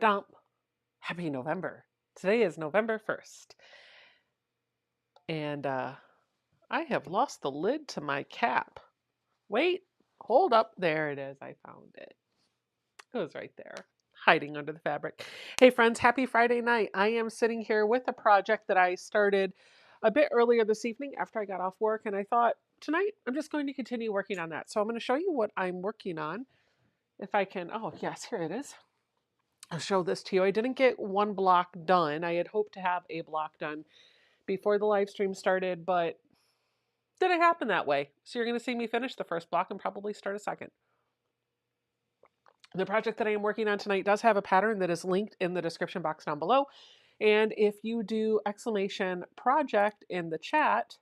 Ba-dum. Happy November. Today is November 1st. And I have lost the lid to my cap. Wait, hold up. There it is. I found it. It was right there, hiding under the fabric. Hey, friends, happy Friday night. I am sitting here with a project that I started a bit earlier this evening after I got off work. And I thought, tonight, I'm just going to continue working on that. So I'm going to show you what I'm working on. If I can, oh, yes, here it is. I'll show this to you. I didn't get one block done. I had hoped to have a block done before the live stream started, but didn't happen that way. So you're going to see me finish the first block and probably start a second. The project that I am working on tonight does have a pattern that is linked in the description box down below. And if you do !project in the chat,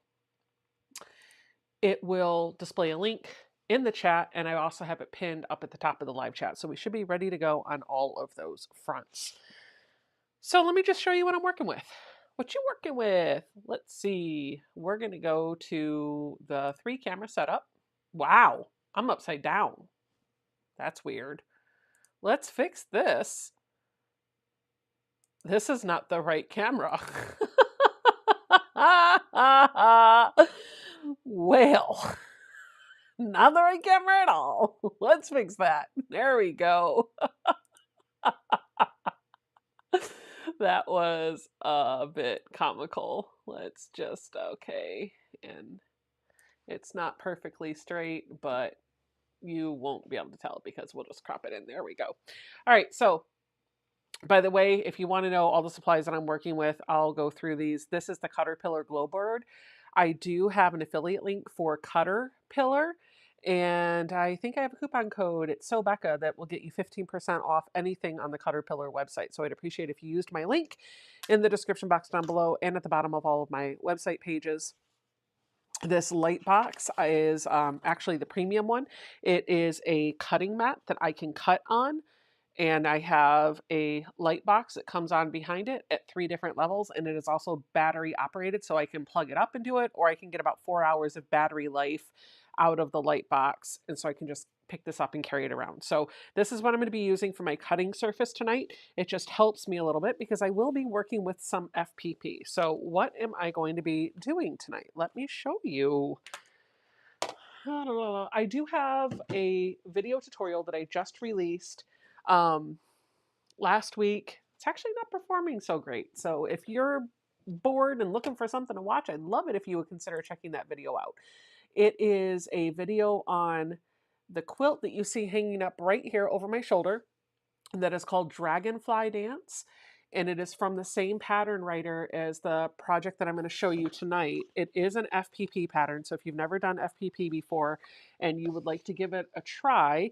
it will display a link in the chat, and I also have it pinned up at the top of the live chat. So we should be ready to go on all of those fronts. So let me just show you what I'm working with. What you working with? Let's see. We're going to go to the 3-camera setup. Wow, I'm upside down. That's weird. Let's fix this. This is not the right camera. Well, not the right camera at all. Let's fix that. There we go. That was a bit comical. Let's just, okay. And it's not perfectly straight, but you won't be able to tell because we'll just crop it in. There we go. All right. So by the way, if you want to know all the supplies that I'm working with, I'll go through these. This is the Caterpillar Glow Board. I do have an affiliate link for Caterpillar, and I think I have a coupon code. It's So Becca that will get you 15% off anything on the Caterpillar website. So I'd appreciate if you used my link in the description box down below and at the bottom of all of my website pages. This light box is actually the premium one. It is a cutting mat that I can cut on. And I have a light box that comes on behind it at 3 different levels. And it is also battery operated. So I can plug it up into it, or I can get about 4 hours of battery life out of the light box. And so I can just pick this up and carry it around. So this is what I'm going to be using for my cutting surface tonight. It just helps me a little bit because I will be working with some FPP. So what am I going to be doing tonight? Let me show you. I do have a video tutorial that I just released last week. It's actually not performing so great. So if you're bored and looking for something to watch, I'd love it if you would consider checking that video out. It is a video on the quilt that you see hanging up right here over my shoulder that is called Dragonfly Dance. And it is from the same pattern writer as the project that I'm going to show you tonight. It is an FPP pattern. So if you've never done FPP before and you would like to give it a try,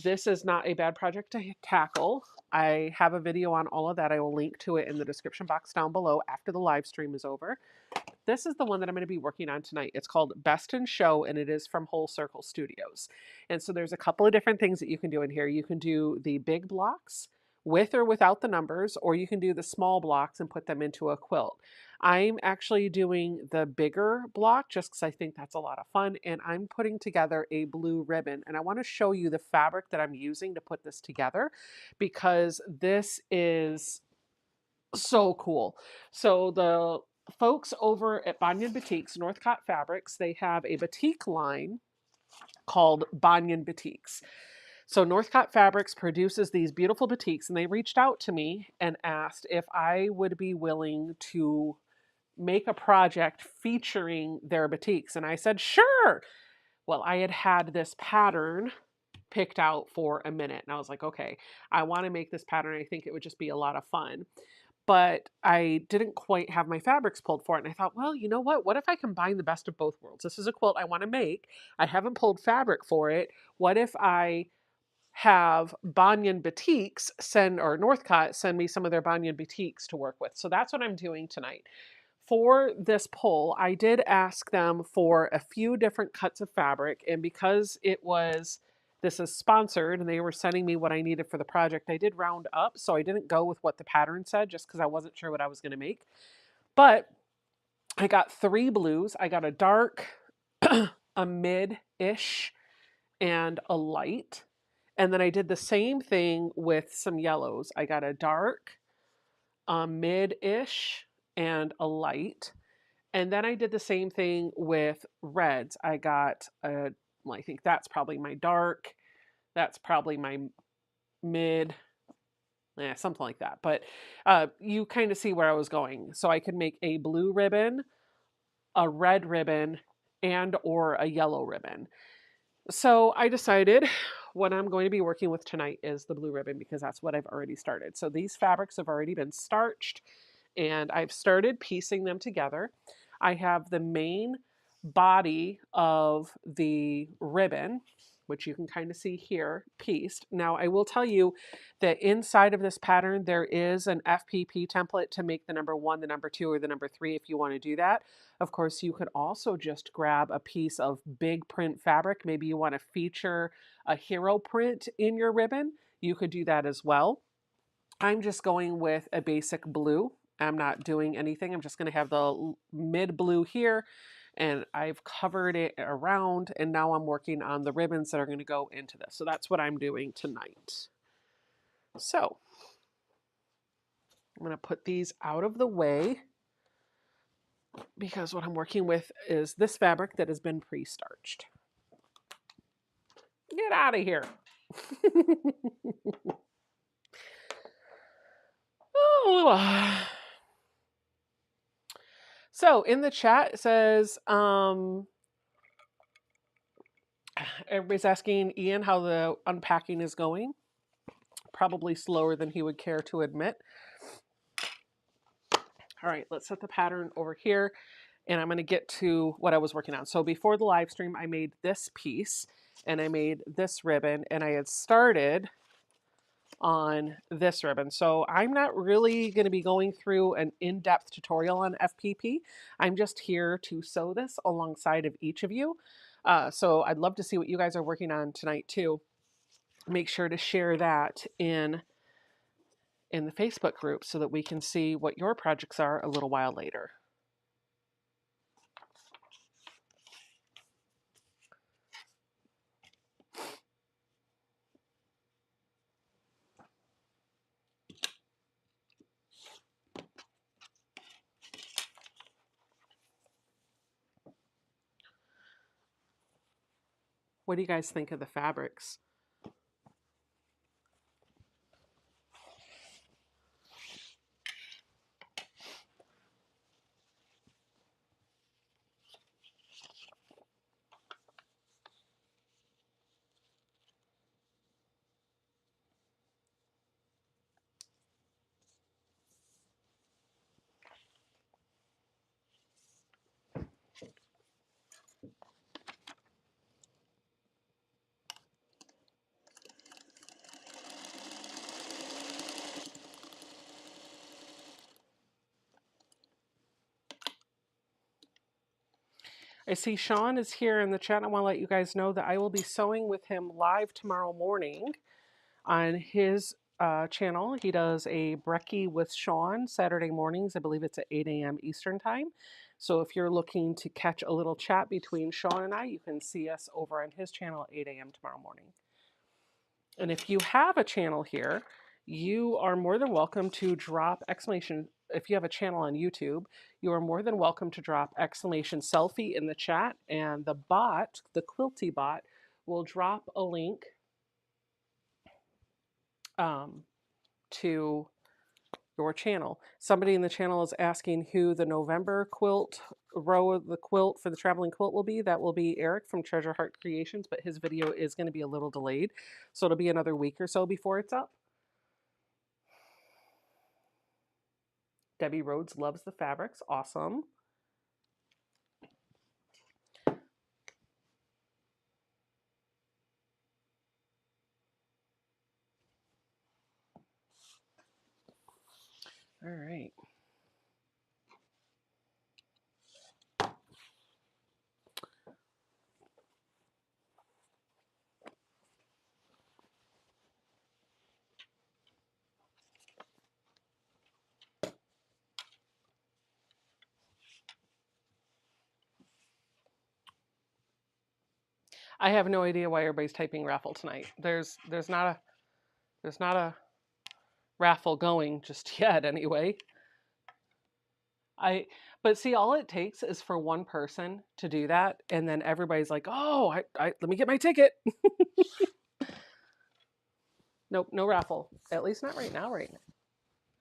this is not a bad project to tackle. I have a video on all of that. I will link to it in the description box down below after the live stream is over. This is the one that I'm going to be working on tonight. It's called Best in Show, and it is from Whole Circle Studios. And so there's a couple of different things that you can do in here. You can do the big blocks with or without the numbers, or you can do the small blocks and put them into a quilt. I'm actually doing the bigger block just because I think that's a lot of fun, and I'm putting together a blue ribbon, and I want to show you the fabric that I'm using to put this together because this is so cool. So the folks over at Banyan Batiks, Northcott Fabrics, they have a batik line called Banyan Batiks. So Northcott Fabrics produces these beautiful batiks, and they reached out to me and asked if I would be willing to make a project featuring their batiks. And I said, sure. Well, I had had this pattern picked out for a minute, and I was like, okay, I want to make this pattern. I think it would just be a lot of fun. But I didn't quite have my fabrics pulled for it. And I thought, well, you know what? What if I combine the best of both worlds? This is a quilt I want to make. I haven't pulled fabric for it. What if I have Banyan Batiks or Northcott send me some of their Banyan Batiks to work with? So that's what I'm doing tonight. For this poll, I did ask them for a few different cuts of fabric. And because this is sponsored and they were sending me what I needed for the project, I did round up. So I didn't go with what the pattern said just because I wasn't sure what I was going to make. But I got 3 blues. I got a dark, a mid-ish, and a light. And then I did the same thing with some yellows. I got a dark, a mid-ish, and a light. And then I did the same thing with reds. I got a, well, I think that's probably my dark. That's probably my mid, something like that. But you kind of see where I was going. So I could make a blue ribbon, a red ribbon, and or a yellow ribbon. So I decided what I'm going to be working with tonight is the blue ribbon because that's what I've already started. So these fabrics have already been starched and I've started piecing them together. I have the main body of the ribbon, which you can kind of see here, pieced. Now, I will tell you that inside of this pattern, there is an FPP template to make the number 1, the number 2, or the number 3 if you want to do that. Of course, you could also just grab a piece of big print fabric. Maybe you want to feature a hero print in your ribbon. You could do that as well. I'm just going with a basic blue. I'm not doing anything. I'm just going to have the mid blue here and I've covered it around and now I'm working on the ribbons that are going to go into this. So that's what I'm doing tonight. So I'm going to put these out of the way because what I'm working with is this fabric that has been pre-starched. Get out of here. Oh. So in the chat it says, everybody's asking Ian how the unpacking is going. Probably slower than he would care to admit. All right, let's set the pattern over here and I'm going to get to what I was working on. So before the live stream, I made this piece and I made this ribbon and I had started on this ribbon. So I'm not really going to be going through an in-depth tutorial on FPP. I'm just here to sew this alongside of each of you. So I'd love to see what you guys are working on tonight too. Make sure to share that in the Facebook group so that we can see what your projects are a little while later. What do you guys think of the fabrics? I see Sean is here in the chat. I want to let you guys know that I will be sewing with him live tomorrow morning on his channel. He does a brekkie with Sean Saturday mornings. I believe it's at 8 a.m. Eastern time. So if you're looking to catch a little chat between Sean and I, you can see us over on his channel at 8 a.m. tomorrow morning. And if you have a channel here, you are more than welcome to drop exclamation. If you have a channel on YouTube, you are more than welcome to drop exclamation selfie in the chat, and the bot, the Quilty bot, will drop a link to your channel. Somebody in the channel is asking who the November quilt row of the quilt for the traveling quilt will be. That will be Eric from Treasure Heart Creations, but his video is going to be a little delayed. So it'll be another week or so before it's up. Debbie Rhodes loves the fabrics. Awesome. All right. I have no idea why everybody's typing raffle tonight. There's not a raffle going just yet anyway. But see, all it takes is for one person to do that, and then everybody's like, "Oh, let me get my ticket." Nope, no raffle. At least not right now.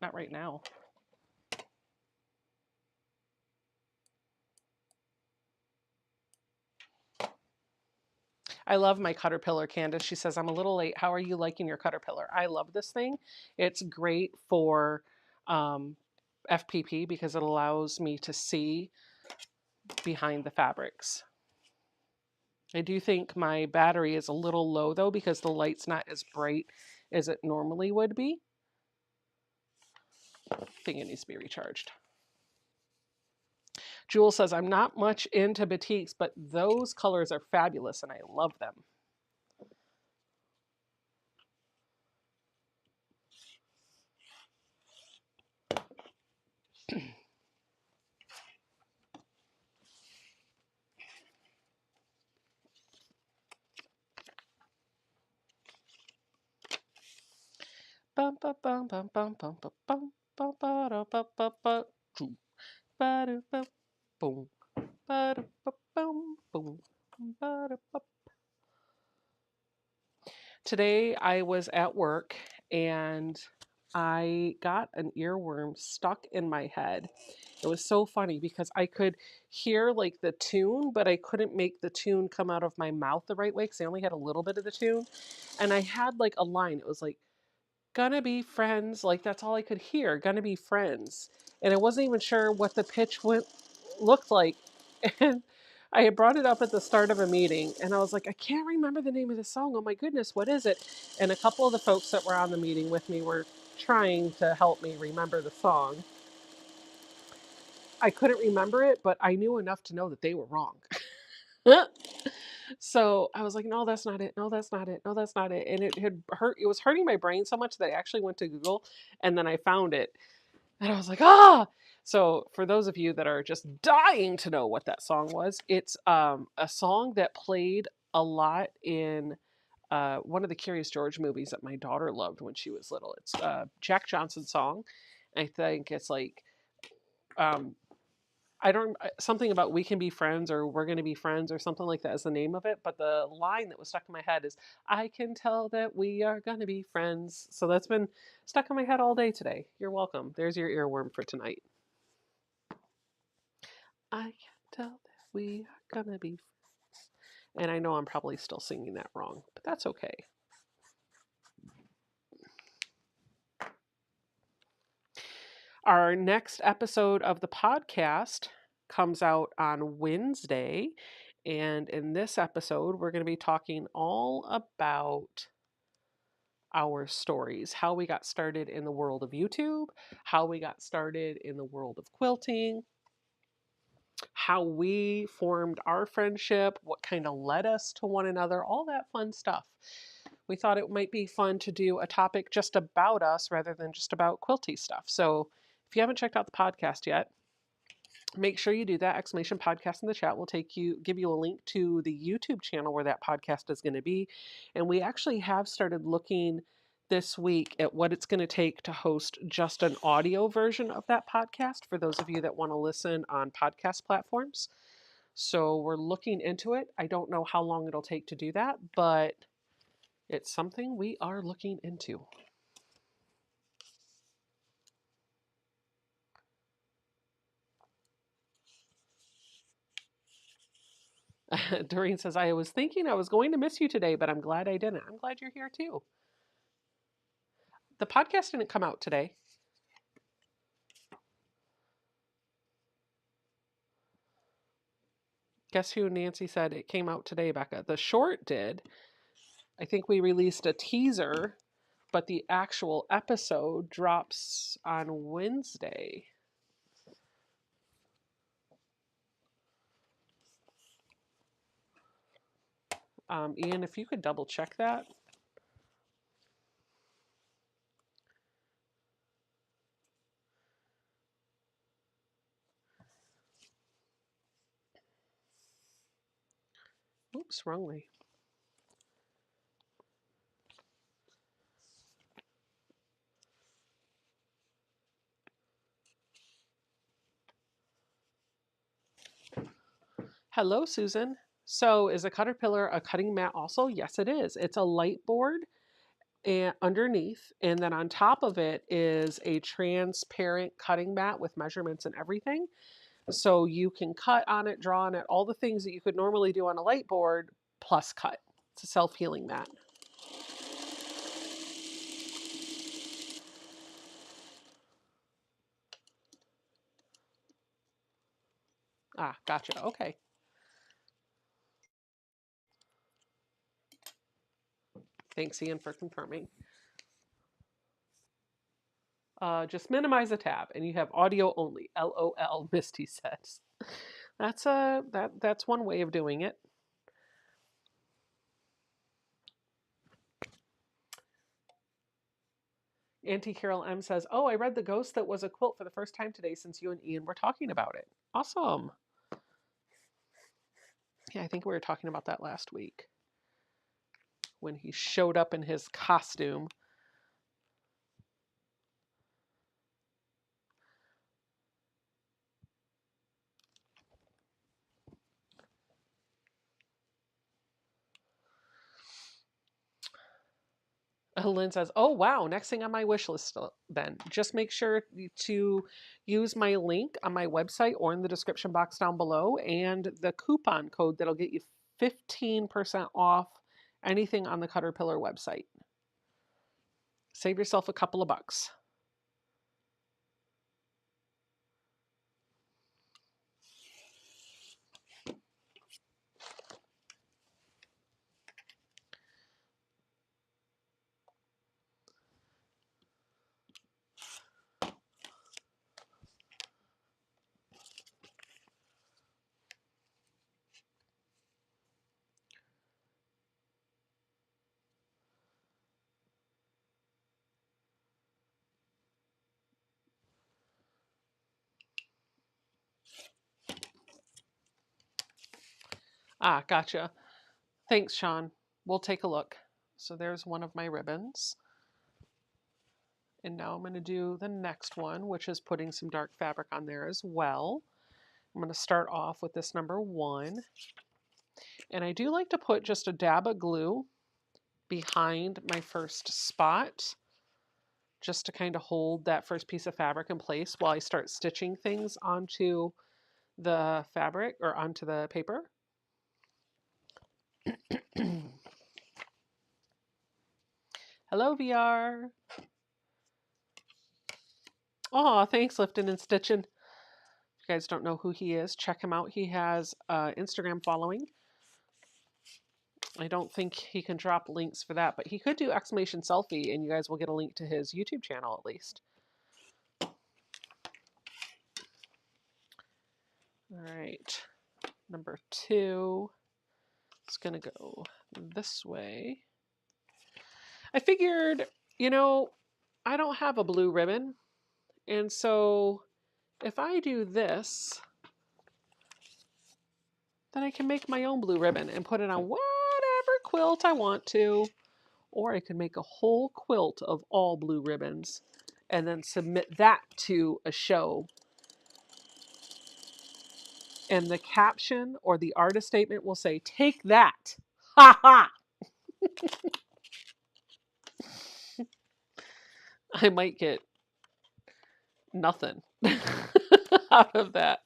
Not right now. I love my Caterpillar, Candace. She says, I'm a little late. How are you liking your Caterpillar? I love this thing. It's great for FPP because it allows me to see behind the fabrics. I do think my battery is a little low though because the light's not as bright as it normally would be. I think it needs to be recharged. Jewel says, I'm not much into batiks, but those colors are fabulous and I love them. Bum, bum, bum, bum, bum, bum, bum, bum, bum, ba, da, ba, ba, ba, choo, ba, da, ba, boom, ba, da, ba, boom, boom, ba, da, ba. Today I was at work and I got an earworm stuck in my head. It was so funny because I could hear like the tune, but I couldn't make the tune come out of my mouth the right way because I only had a little bit of the tune. And I had like a line. It was like, gonna be friends. Like that's all I could hear. Gonna be friends. And I wasn't even sure what the pitch looked like. And I had brought it up at the start of a meeting and I was like, I can't remember the name of the song. Oh my goodness, what is it? And a couple of the folks that were on the meeting with me were trying to help me remember the song. I couldn't remember it, but I knew enough to know that they were wrong. So I was like, no, that's not it. No, that's not it. No, that's not it. And it was hurting my brain so much that I actually went to Google and then I found it. And I was like, ah. So for those of you that are just dying to know what that song was, it's a song that played a lot in one of the Curious George movies that my daughter loved when she was little. It's Jack Johnson's song. I think it's like um, I don't something about we can be friends or we're going to be friends or something like that is the name of it. But the line that was stuck in my head is I can tell that we are going to be friends. So that's been stuck in my head all day today. You're welcome. There's your earworm for tonight. I can tell that we are going to be friends. And I know I'm probably still singing that wrong, but that's okay. Our next episode of the podcast comes out on Wednesday. And in this episode, we're going to be talking all about our stories, how we got started in the world of YouTube, how we got started in the world of quilting, how we formed our friendship, what kind of led us to one another, all that fun stuff. We thought it might be fun to do a topic just about us rather than just about quilty stuff. So if you haven't checked out the podcast yet, make sure you do that. Exclamation podcast in the chat will give you a link to the YouTube channel where that podcast is going to be. And we actually have started looking this week at what it's going to take to host just an audio version of that podcast for those of you that want to listen on podcast platforms. So we're looking into it. I don't know how long it'll take to do that, but it's something we are looking into. Doreen says, I was thinking I was going to miss you today, but I'm glad I didn't. I'm glad you're here too. The podcast didn't come out today. Guess who Nancy said it came out today, Becca? The short did. I think we released a teaser, but the actual episode drops on Wednesday. Ian, if you could double check that. Oops, wrong way. Hello, Susan. So is a caterpillar a cutting mat also? Yes, it is. It's a light board and underneath, and then on top of it is a transparent cutting mat with measurements and everything. So you can cut on it, draw on it, all the things that you could normally do on a light board, plus cut. It's a self-healing mat. Ah, gotcha. Okay. Thanks, Ian, for confirming. Just minimize the tab, and you have audio only. LOL, Misty says. That's one way of doing it. Auntie Carol M says, "Oh, I read The Ghost That Was a Quilt for the first time today since you and Ian were talking about it. Awesome." Yeah, I think we were talking about that last week when he showed up in his costume. Lynn says, "Oh, wow, next thing on my wish list then. Just make sure to use my link on my website or in the description box down below and the coupon code that'll get you 15% off anything on the Caterpillar website. Save yourself a couple of bucks." Ah, gotcha. Thanks, Sean. We'll take a look. So there's one of my ribbons. And now I'm going to do the next one, which is putting some dark fabric on there as well. I'm going to start off with this number 1. And I do like to put just a dab of glue behind my first spot, just to kind of hold that first piece of fabric in place while I start stitching things onto the fabric or onto the paper. Hello, VR. Oh, thanks, Lifting and Stitching. If you guys don't know who he is, check him out. He has Instagram following. I don't think he can drop links for that, but he could do exclamation selfie, and you guys will get a link to his YouTube channel at least. All right, number 2 is going to go this way. I figured, I don't have a blue ribbon, and so if I do this, then I can make my own blue ribbon and put it on whatever quilt I want to. Or I could make a whole quilt of all blue ribbons and then submit that to a show. And the caption or the artist statement will say, "Take that." Ha ha. I might get nothing out of that.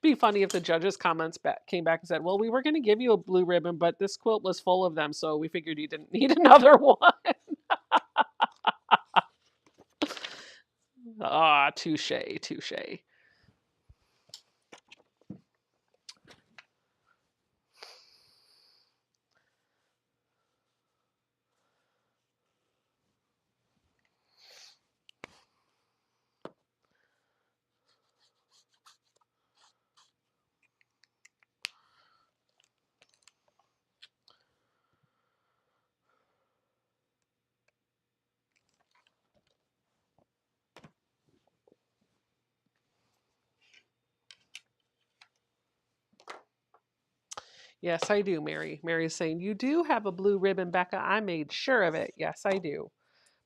Be funny if the judges' comments came back and said, "Well, we were going to give you a blue ribbon, but this quilt was full of them, so we figured you didn't need another one." Ah, touche, touche. Yes, I do, Mary. Mary's saying, "You do have a blue ribbon, Becca. I made sure of it." Yes, I do.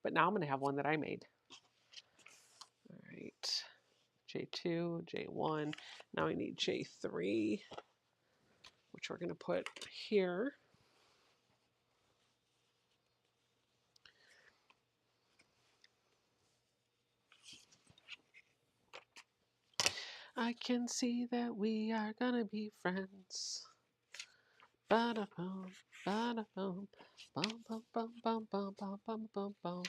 But now I'm going to have one that I made. All right. J2, J1. Now I need J3. which we're going to put here. I can see that we are going to be friends. Ba-da-boom, ba-da-boom, bum, bum, bum, bum, bum, bum, bum, bum, bum.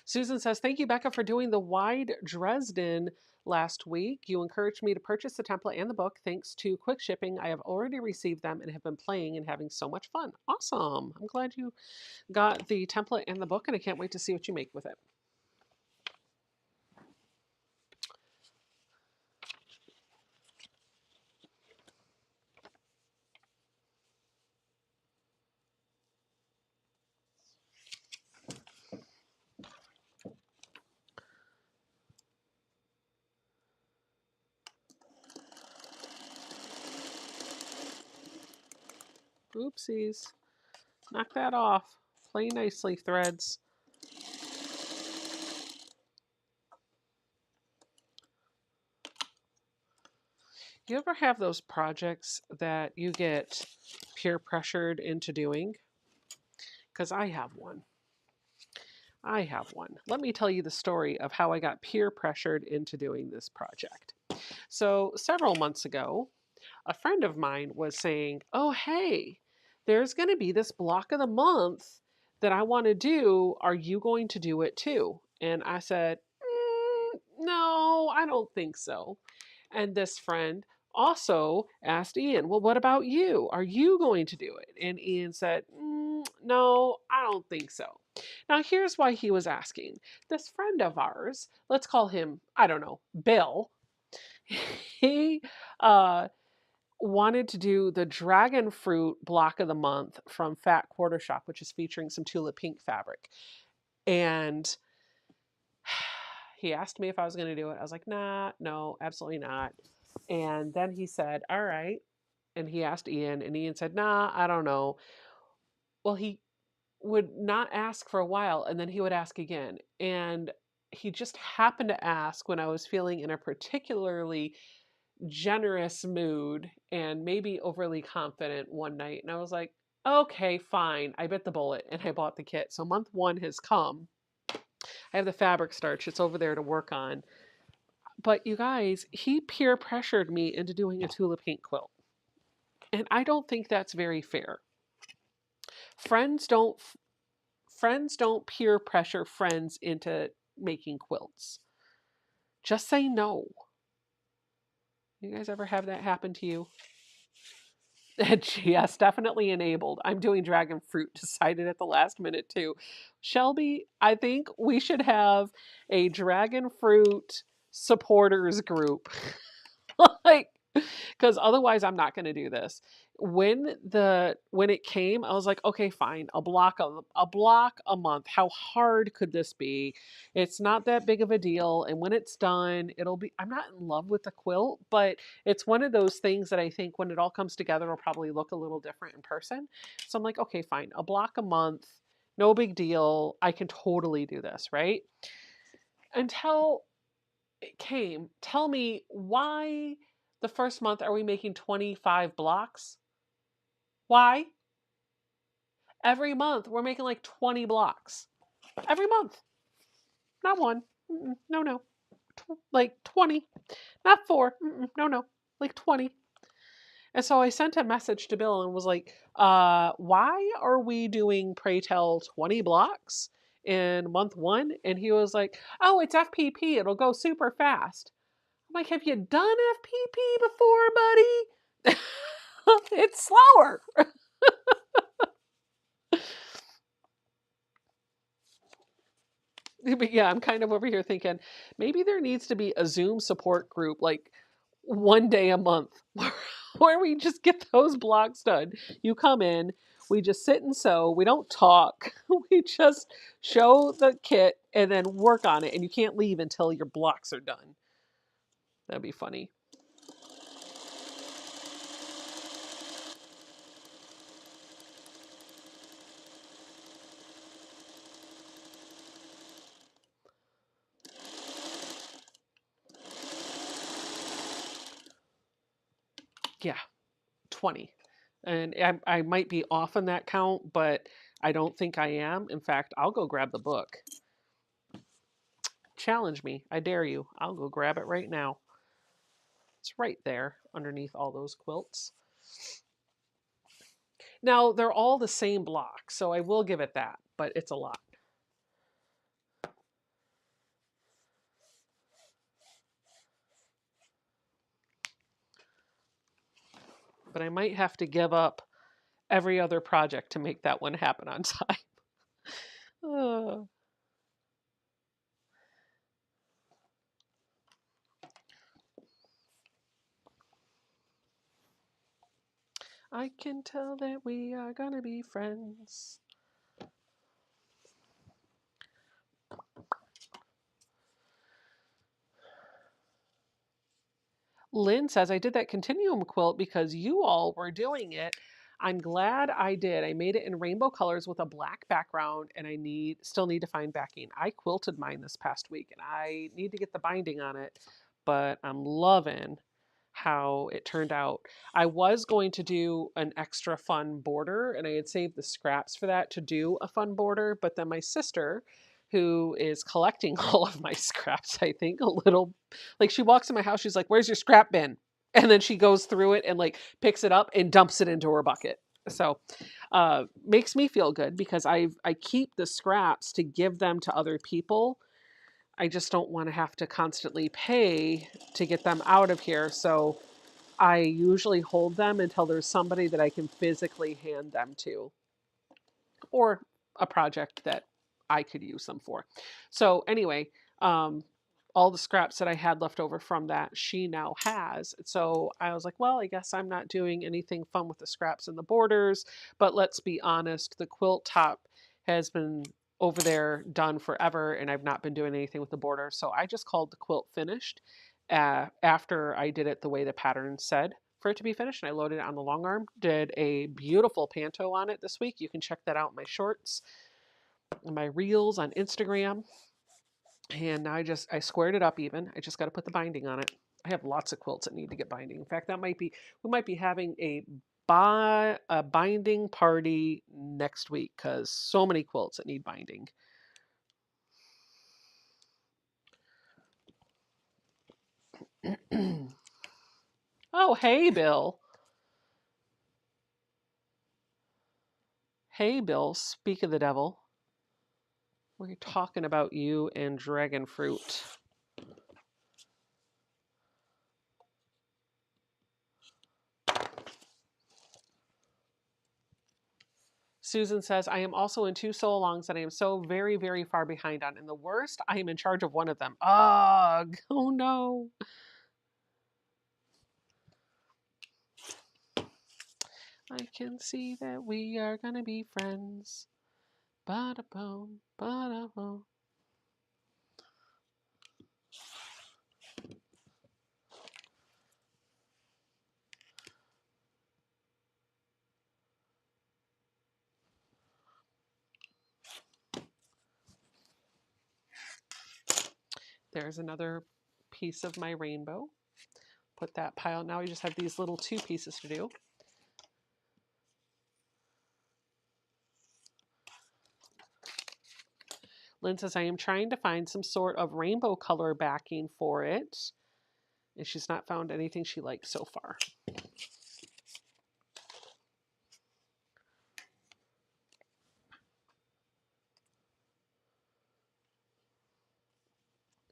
Susan says, thank you, Becca, for doing the wide Dresden last week. You encouraged me to purchase the template and the book. Thanks to quick shipping, I have already received them and have been playing and having so much fun. Awesome. I'm glad you got the template and the book, and I can't wait to see what you make with it. Oopsies. Knock that off. Play nicely, threads. You ever have those projects that you get peer pressured into doing? Because I have one. Let me tell you the story of how I got peer pressured into doing this project. So, several months ago, a friend of mine was saying, oh, hey, there's going to be this block of the month that I want to do. Are you going to do it too? And I said, no, I don't think so. And this friend also asked Ian, well, what about you? Are you going to do it? And Ian said, no, I don't think so. Now, here's why he was asking. This friend of ours, let's call him, I don't know, Bill, he wanted to do the dragon fruit block of the month from Fat Quarter Shop, which is featuring some tulip pink fabric. And he asked me if I was going to do it. I was like, nah, no, absolutely not. And then he said, all right. And he asked Ian, and Ian said, nah, I don't know. Well, he would not ask for a while, and then he would ask again. And he just happened to ask when I was feeling in a particularly generous mood and maybe overly confident one night. And I was like, okay, fine. I bit the bullet and I bought the kit. So month one has come. I have the fabric starch. It's over there to work on. But you guys, he peer pressured me into doing a tulip pink quilt. And I don't think that's very fair. Friends don't peer pressure friends into making quilts. Just say no. You guys ever have that happen to you? Yes, definitely enabled. I'm doing dragon fruit, decided at the last minute too. Shelby, I think we should have a dragon fruit supporters group. Like, because otherwise I'm not going to do this. When it came, I was like, okay, fine, a block a month. How hard could this be? It's not that big of a deal, and when it's done, it'll be. I'm not in love with the quilt, but it's one of those things that I think when it all comes together, it'll probably look a little different in person. So I'm like, okay, fine, a block a month, no big deal. I can totally do this, right? Until it came. Tell me why the first month are we making 25 blocks? Why? Every month we're making like 20 blocks. Every month. Not one. No, no. Like 20. Not 4. No, no. Like 20. And so I sent a message to Bill and was like, why are we doing, pray tell, 20 blocks in month one? And he was like, oh, it's FPP. It'll go super fast. I'm like, have you done FPP before, buddy? It's slower. But yeah, I'm kind of over here thinking maybe there needs to be a Zoom support group like one day a month where we just get those blocks done. You come in, we just sit and sew. We don't talk. We just show the kit and then work on it. And you can't leave until your blocks are done. That'd be funny. Yeah, 20. And I might be off on that count, but I don't think I am. In fact, I'll go grab the book. Challenge me. I dare you. I'll go grab it right now. It's right there underneath all those quilts. Now, they're all the same block, so I will give it that, but it's a lot. But I might have to give up every other project to make that one happen on time. Oh. I can tell that we are gonna be friends. Lynn says, I did that continuum quilt because you all were doing it. I'm glad I did. I made it in rainbow colors with a black background, and I still need to find backing. I quilted mine this past week, and I need to get the binding on it, but I'm loving how it turned out. I was going to do an extra fun border, and I had saved the scraps for that to do a fun border, but then my sister, who is collecting all of my scraps, I think a little, like, she walks in my house, she's like, where's your scrap bin? And then she goes through it and like picks it up and dumps it into her bucket. So makes me feel good because I keep the scraps to give them to other people. I just don't want to have to constantly pay to get them out of here. So I usually hold them until there's somebody that I can physically hand them to, or a project that I could use them for. So anyway, all the scraps that I had left over from that, she now has. So I was like, well, I guess I'm not doing anything fun with the scraps and the borders, but let's be honest, the quilt top has been over there done forever, and I've not been doing anything with the border. So I just called the quilt finished after I did it the way the pattern said for it to be finished, and I loaded it on the long arm. Did a beautiful panto on it this week. You can check that out in my shorts and my reels on Instagram. And now I squared it up even. I just got to put the binding on it. I have lots of quilts that need to get binding. In fact, we might be having a binding party next week because so many quilts that need binding. Oh, hey, Bill. Hey, Bill. Speak of the devil. We're talking about you and dragon fruit. Susan says, I am also in 2 sew-alongs that I am so very, very far behind on. And the worst, I am in charge of one of them. Ugh. Oh, no. I can see that we are going to be friends. Ba-da-boom, ba-da-boom. There's another piece of my rainbow. Put that pile. Now we just have these little 2 pieces to do. Lynn says, I am trying to find some sort of rainbow color backing for it. And she's not found anything she likes so far.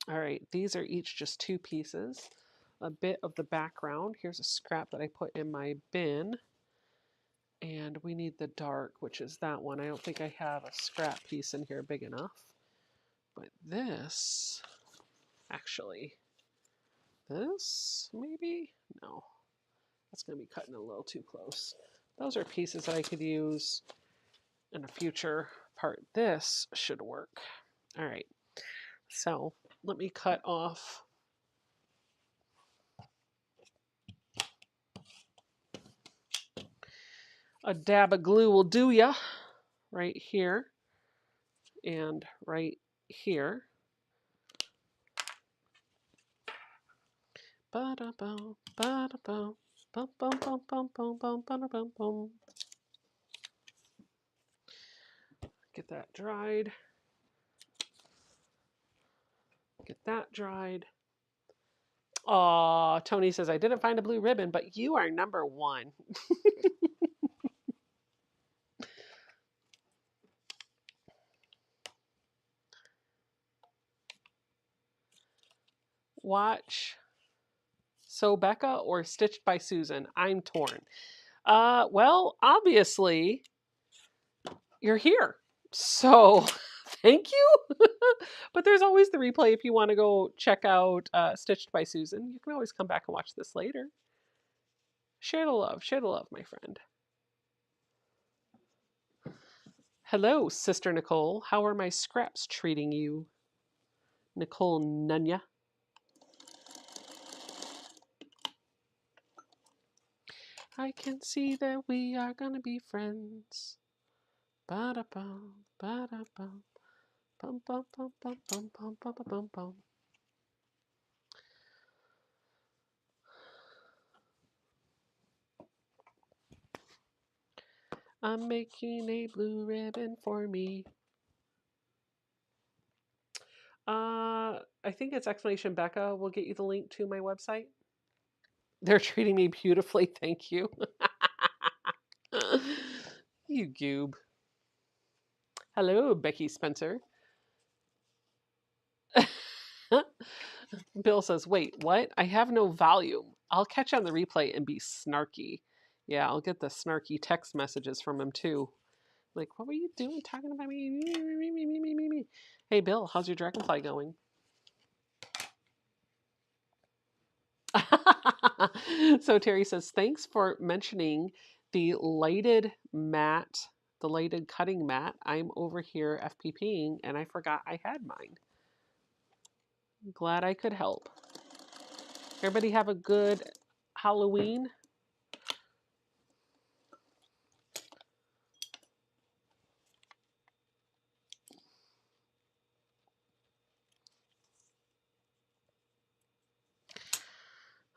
All right, these are each just 2 pieces. A bit of the background. Here's a scrap that I put in my bin. And we need the dark, which is that one. I don't think I have a scrap piece in here big enough. But this, actually, this maybe? No, that's going to be cutting a little too close. Those are pieces that I could use in a future part. This should work. All right, so let me cut off a dab of glue will do ya right here and right here. Ba-da-bow, ba-da-bow. Bum, bum, bum, bum, bum, bum, bum, bum, bum. Get that dried. Get that dried. Aw, Tony says, I didn't find a blue ribbon, but you are number one. Watch So Becca or Stitched by Susan. I'm torn. Well, obviously, you're here. So thank you. But there's always the replay if you want to go check out Stitched by Susan. You can always come back and watch this later. Share the love, my friend. Hello, Sister Nicole. How are my scraps treating you? Nicole Nunya. I can see that we are gonna be friends. Ba-da-bum, ba-da-bum, bum, bum, bum, bum, bum, bum, bum, bum, bum. I'm making a blue ribbon for me. I think it's Explanation Becca will get you the link to my website. They're treating me beautifully, thank you. You goob. Hello, Becky Spencer. Bill says, wait, what? I have no volume. I'll catch on the replay and be snarky. Yeah, I'll get the snarky text messages from him too. Like, what were you doing talking about me? Hey, Bill, how's your dragonfly going? So Terry says, thanks for mentioning the lighted mat, the lighted cutting mat. I'm over here FPPing and I forgot I had mine. Glad I could help. Everybody have a good Halloween.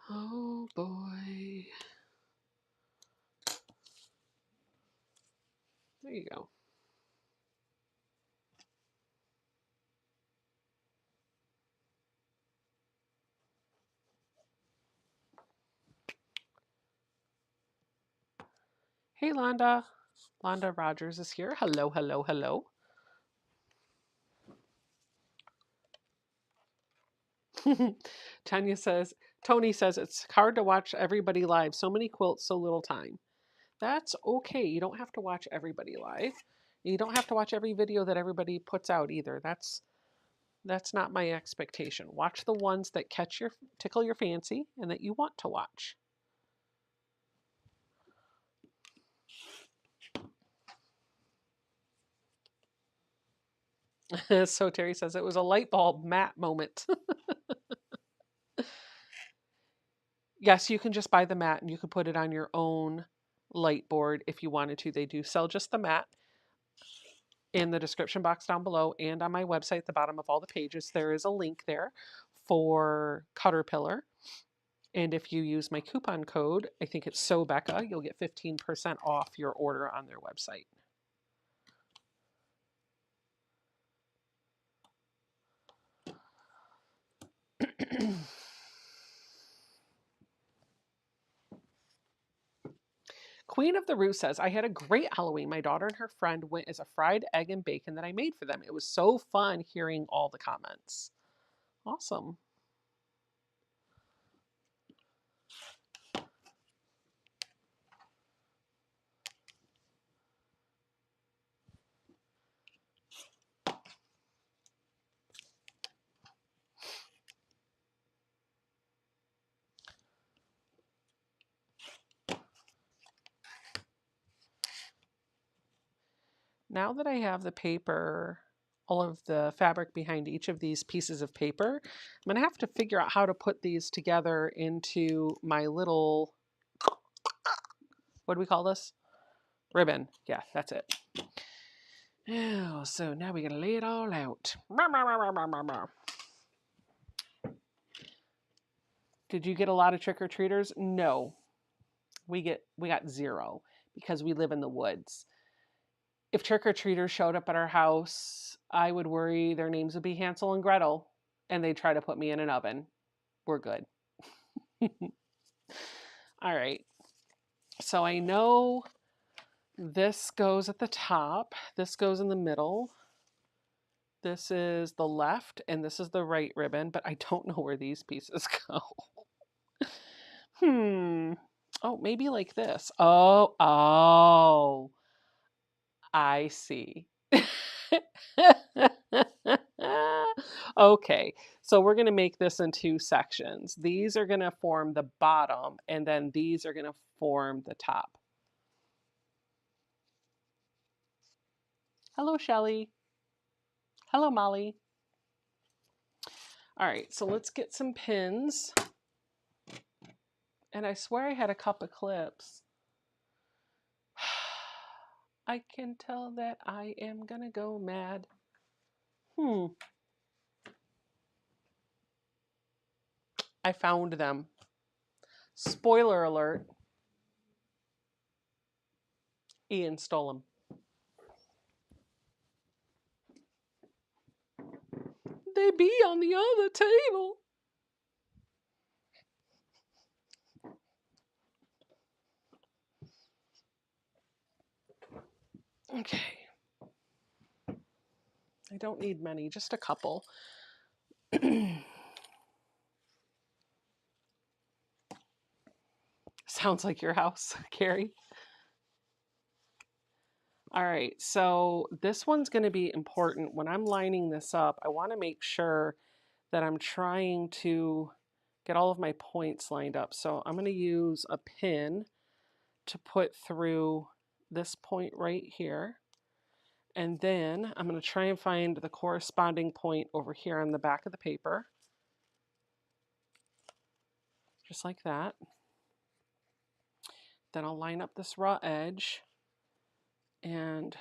Oh boy. There you go. Hey, Londa. Londa Rogers is here. Hello, hello, hello. Tony says it's hard to watch everybody live. So many quilts, so little time. That's okay. You don't have to watch everybody live. You don't have to watch every video that everybody puts out either. That's not my expectation. Watch the ones that tickle your fancy and that you want to watch. So Terry says it was a light bulb mat moment. Yes, you can just buy the mat and you can put it on your own light board if you wanted to. They do sell just the mat. In the description box down below and on my website at the bottom of all the pages, there is a link there for Caterpillar. And if you use my coupon code, I think it's SoBecca, you'll get 15% off your order on their website. Queen of the Roo says, I had a great Halloween. My daughter and her friend went as a fried egg and bacon that I made for them. It was so fun hearing all the comments. Awesome. Now that I have the paper, all of the fabric behind each of these pieces of paper, I'm going to have to figure out how to put these together into my little, what do we call this? Ribbon. Yeah, that's it. Oh, so now we're going to lay it all out. Did you get a lot of trick-or-treaters? No. We got 0 because we live in the woods. If trick-or-treaters showed up at our house, I would worry their names would be Hansel and Gretel, and they'd try to put me in an oven. We're good. All right. So I know this goes at the top. This goes in the middle. This is the left, and this is the right ribbon, but I don't know where these pieces go. Oh, maybe like this. Oh, I see. Okay, so we're going to make this in 2 sections. These are going to form the bottom, and then these are going to form the top. Hello, Shelly. Hello, Molly. All right, so let's get some pins. And I swear I had a cup of clips. I can tell that I am going to go mad. I found them. Spoiler alert. Ian stole them. They be on the other table. Okay. I don't need many, just a couple. Sounds like your house, Carrie. All right, so this one's going to be important. When I'm lining this up, I want to make sure that I'm trying to get all of my points lined up. So I'm going to use a pin to put through this point right here. And then I'm going to try and find the corresponding point over here on the back of the paper. Just like that. Then I'll line up this raw edge and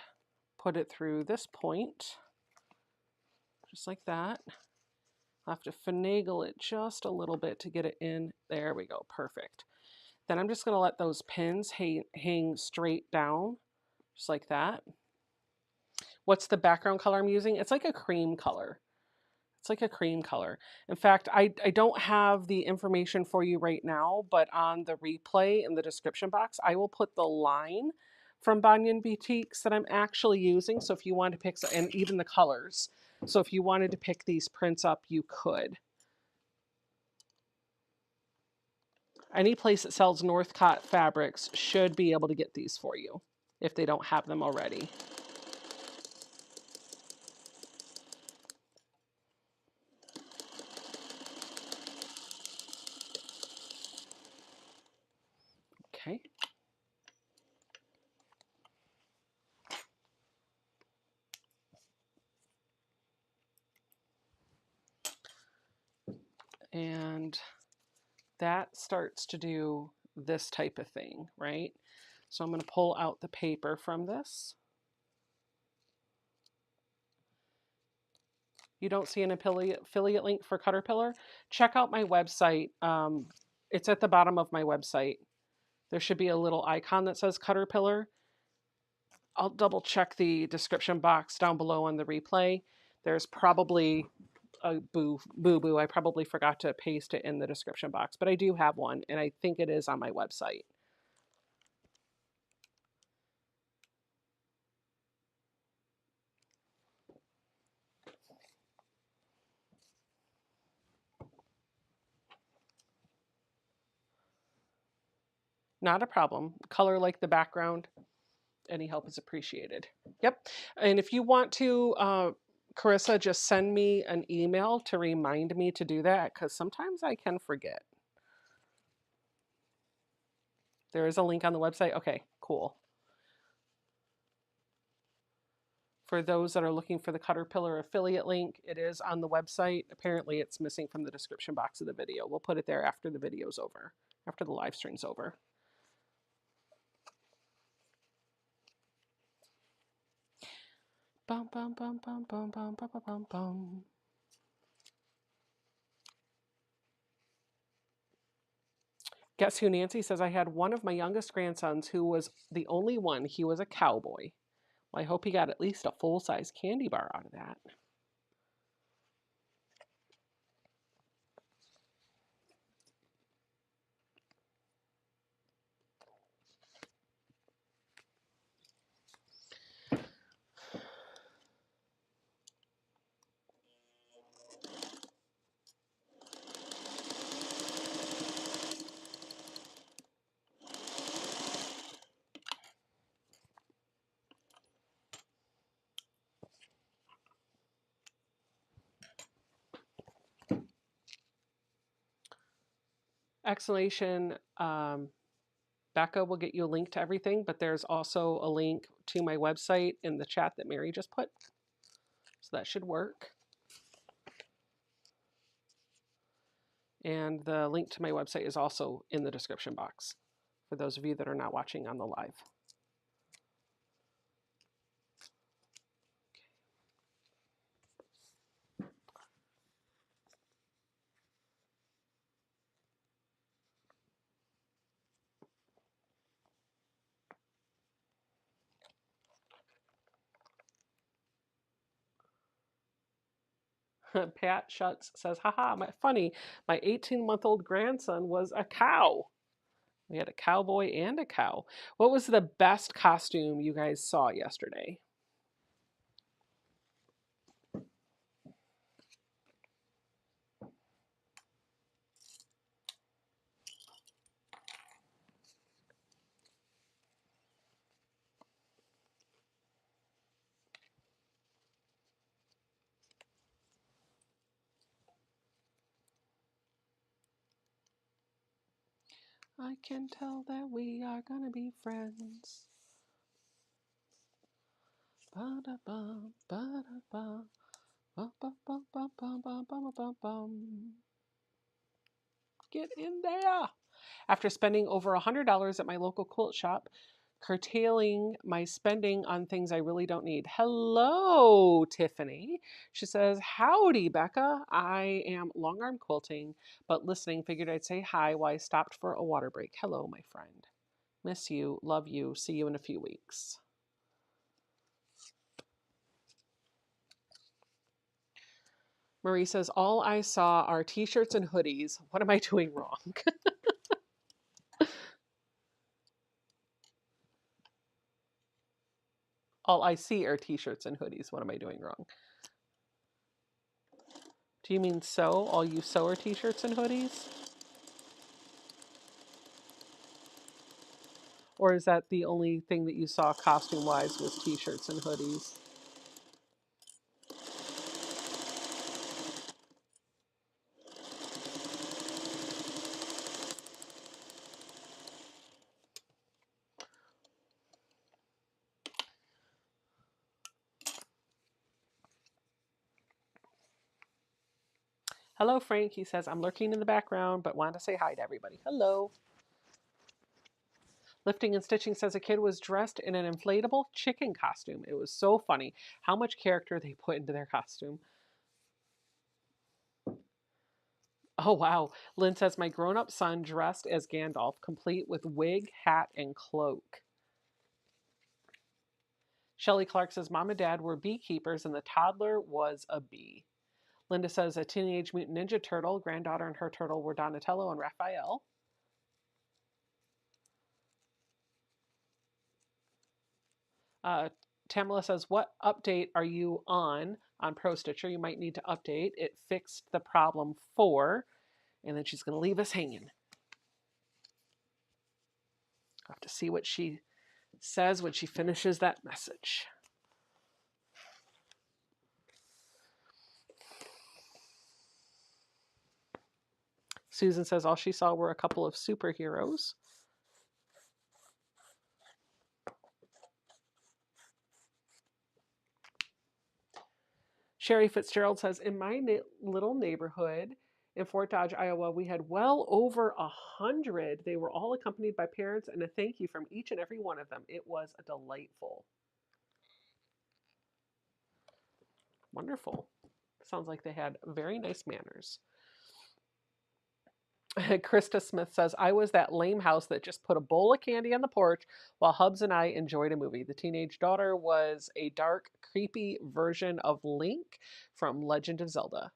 put it through this point. Just like that. I'll have to finagle it just a little bit to get it in. There we go. Perfect. Then I'm just going to let those pins hang straight down, just like that. What's the background color I'm using? It's like a cream color. It's like a cream color. In fact, I don't have the information for you right now, but on the replay in the description box, I will put the line from Banyan Batiks that I'm actually using. So if you want to pick, and even the colors. So if you wanted to pick these prints up, you could. Any place that sells Northcott fabrics should be able to get these for you if they don't have them already. Okay. And that starts to do this type of thing, right? So I'm going to pull out the paper from this. You don't see an affiliate link for Caterpillar? Check out my website. It's at the bottom of my website. There should be a little icon that says Caterpillar. I'll double check the description box down below on the replay. There's probably a boo-boo. I probably forgot to paste it in the description box, but I do have one, and I think it is on my website. Not a problem. Color like the background. Any help is appreciated. Yep. And if you want to, Carissa, just send me an email to remind me to do that, because sometimes I can forget. There is a link on the website. Okay, cool. For those that are looking for the Caterpillar affiliate link, it is on the website. Apparently it's missing from the description box of the video. We'll put it there after the video's over, after the live stream's over. Bum, bum, bum, bum, bum, bum, bum, bum, bum, bum. Guess who? Nancy says, I had one of my youngest grandsons who was the only one. He was a cowboy. Well, I hope he got at least a full-size candy bar out of that. Explanation, Becca will get you a link to everything, but there's also a link to my website in the chat that Mary just put. So that should work. And the link to my website is also in the description box for those of you that are not watching on the live. Pat Schutz says, haha, funny, my 18-month-old grandson was a cow. We had a cowboy and a cow. What was the best costume you guys saw yesterday? I can tell that we are gonna be friends. Ba-da-bum, ba-da-bum, bum. Get in there. After spending over $100 at my local quilt shop, curtailing my spending on things I really don't need. Hello, Tiffany. She says, howdy, Becca. I am long arm quilting, but listening, figured I'd say hi while I stopped for a water break. Hello, my friend. Miss you, love you, see you in a few weeks. Marie says, all I saw are t-shirts and hoodies. What am I doing wrong? All I see are t-shirts and hoodies. What am I doing wrong? Do you mean sew? All you sew are t-shirts and hoodies? Or is that the only thing that you saw costume-wise was t-shirts and hoodies? Hello, Frank. He says, I'm lurking in the background, but wanted to say hi to everybody. Hello. Lifting and Stitching says a kid was dressed in an inflatable chicken costume. It was so funny how much character they put into their costume. Oh, wow. Lynn says, my grown-up son dressed as Gandalf, complete with wig, hat, and cloak. Shelley Clark says, Mom and Dad were beekeepers and the toddler was a bee. Linda says, a Teenage Mutant Ninja Turtle. Granddaughter and her turtle were Donatello and Raphael. Tamala says, what update are you on Pro Stitcher? You might need to update. It fixed the problem for, and then she's going to leave us hanging. I'll have to see what she says when she finishes that message. Susan says all she saw were a couple of superheroes. Sherry Fitzgerald says, in my little neighborhood in Fort Dodge, Iowa, we had well over 100. They were all accompanied by parents, and a thank you from each and every one of them. It was delightful. Wonderful. Sounds like they had very nice manners. Krista Smith says, I was that lame house that just put a bowl of candy on the porch while Hubs and I enjoyed a movie. The teenage daughter was a dark, creepy version of Link from Legend of Zelda.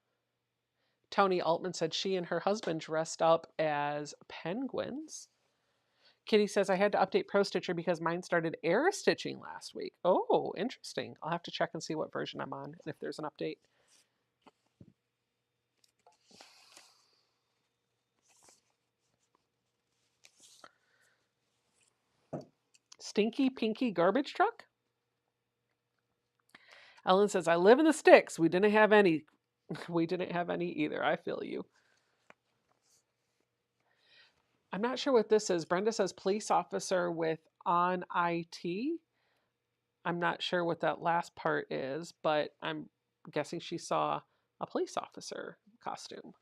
Tony Altman said she and her husband dressed up as penguins. Kitty says, I had to update Pro Stitcher because mine started air stitching last week. Oh, interesting. I'll have to check and see what version I'm on and if there's an update. Stinky Pinky Garbage Truck? Ellen says, I live in the sticks. We didn't have any. We didn't have any either. I feel you. I'm not sure what this is. Brenda says police officer with on IT. I'm not sure what that last part is, but I'm guessing she saw a police officer costume.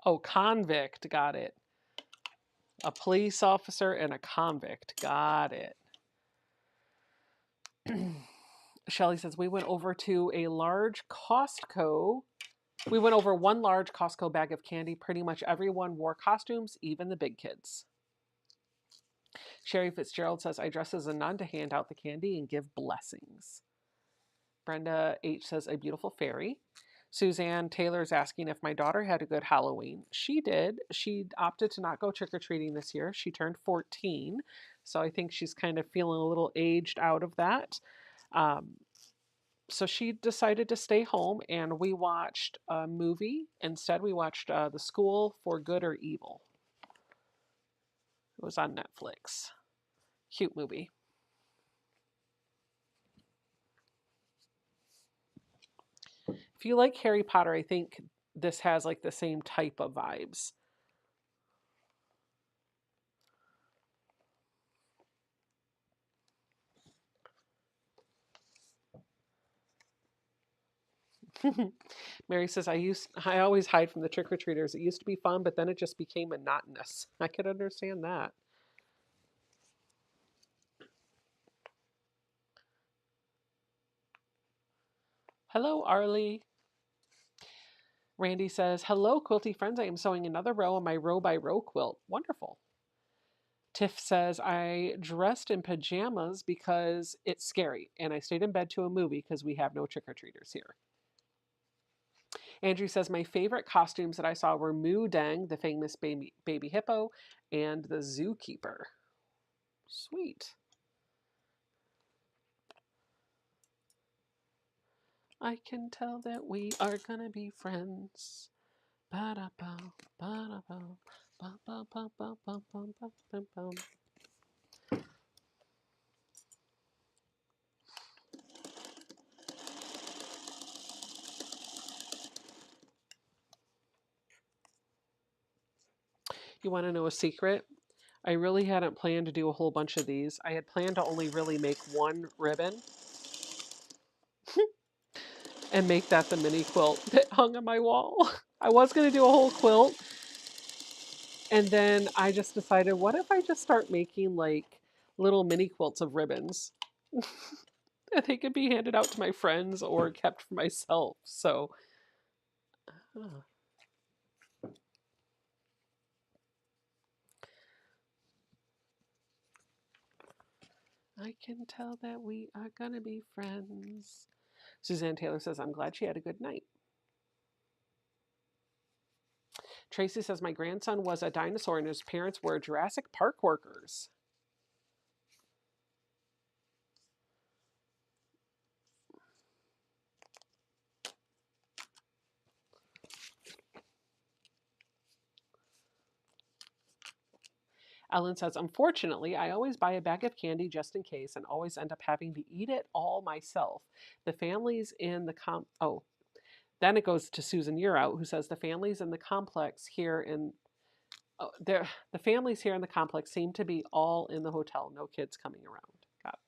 Oh, convict. Got it. A police officer and a convict. Got it. Shelly says, we went over to a large Costco. We went over one large Costco bag of candy. Pretty much everyone wore costumes, even the big kids. Sherry Fitzgerald says, I dress as a nun to hand out the candy and give blessings. Brenda H says, a beautiful fairy. Suzanne Taylor's asking if my daughter had a good Halloween. She did. She opted to not go trick-or-treating this year. She turned 14, so I think she's kind of feeling a little aged out of that. So she decided to stay home, and we watched a movie. Instead, we watched The School for Good or Evil. It was on Netflix. Cute movie. If you like Harry Potter, I think this has like the same type of vibes. Mary says, I always hide from the trick-or-treaters. It used to be fun, but then it just became monotonous. I could understand that. Hello, Arlie. Randy says, hello, quilty friends. I am sewing another row on my row by row quilt. Wonderful. Tiff says, I dressed in pajamas because it's scary, and I stayed in bed to a movie because we have no trick-or-treaters here. Andrew says, my favorite costumes that I saw were Moo Dang, the famous baby hippo, and the zookeeper. Sweet. I can tell that we are gonna be friends. Ba-da-ba, ba-da-ba, ba-ba-ba-ba-ba-ba-ba-ba. You want to know a secret? I really hadn't planned to do a whole bunch of these. I had planned to only really make one ribbon and make that the mini quilt that hung on my wall. I was going to do a whole quilt, and then I just decided, what if I just start making like little mini quilts of ribbons? That they could be handed out to my friends or kept for myself. So, I can tell that we are gonna be friends. Suzanne Taylor says, I'm glad she had a good night. Tracy says, my grandson was a dinosaur and his parents were Jurassic Park workers. Ellen says, unfortunately, I always buy a bag of candy just in case and always end up having to eat it all myself. The families in the then it goes to Susan Year Out, who says the families in the complex here in the families here in the complex seem to be all in the hotel. No kids coming around. Got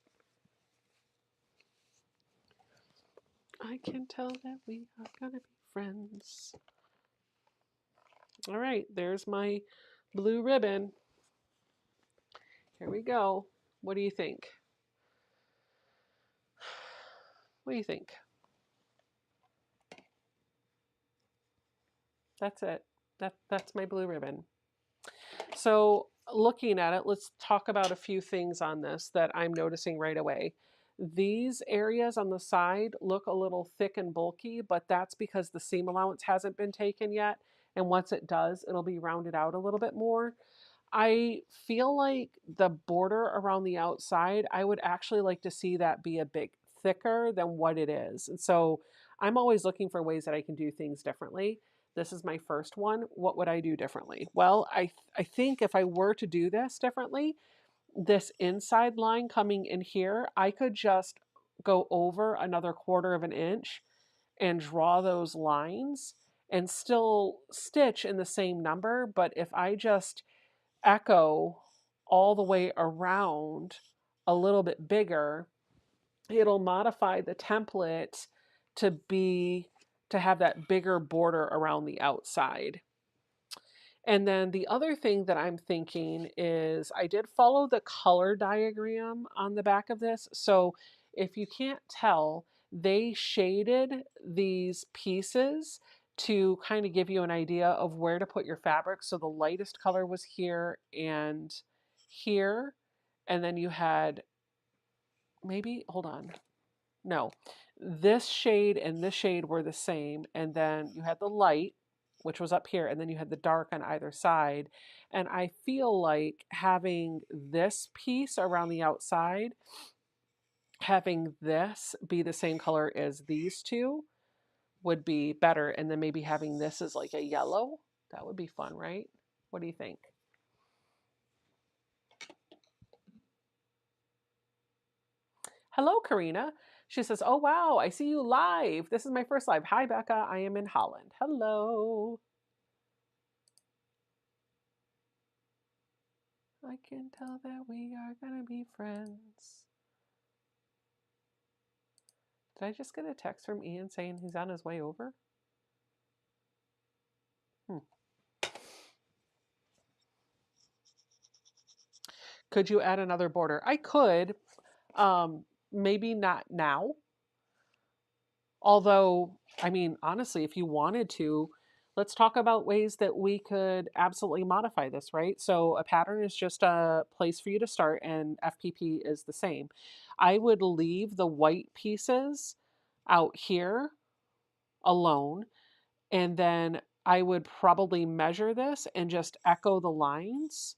it. I can tell that we are gonna be friends. All right, there's my blue ribbon. Here we go. What do you think? What do you think? That's it. That's my blue ribbon. So looking at it, let's talk about a few things on this that I'm noticing right away. These areas on the side look a little thick and bulky, but that's because the seam allowance hasn't been taken yet. And once it does, it'll be rounded out a little bit more. I feel like the border around the outside, I would actually like to see that be a bit thicker than what it is. And so I'm always looking for ways that I can do things differently. This is my first one. What would I do differently? Well, I think if I were to do this differently, this inside line coming in here, I could just go over another 1/4 of an inch and draw those lines and still stitch in the same number. But if I just echo all the way around a little bit bigger, it'll modify the template to be to have that bigger border around the outside. And then the other thing that I'm thinking is I did follow the color diagram on the back of this. So if you can't tell, they shaded these pieces to kind of give you an idea of where to put your fabric. So the lightest color was here and here. And then you had maybe, hold on. No, this shade and this shade were the same. And then you had the light, which was up here, and then you had the dark on either side. And I feel like having this piece around the outside, having this be the same color as these two would be better. And then maybe having this as like a yellow. That would be fun, right? What do you think? Hello, Karina. She says, oh, wow, I see you live. This is my first live. Hi, Becca. I am in Holland. Hello. I can tell that we are going to be friends. Did I just get a text from Ian saying he's on his way over? Could you add another border? I could. Maybe not now. Although, I mean, honestly, if you wanted to, let's talk about ways that we could absolutely modify this, right? So a pattern is just a place for you to start, and FPP is the same. I would leave the white pieces out here alone, and then I would probably measure this and just echo the lines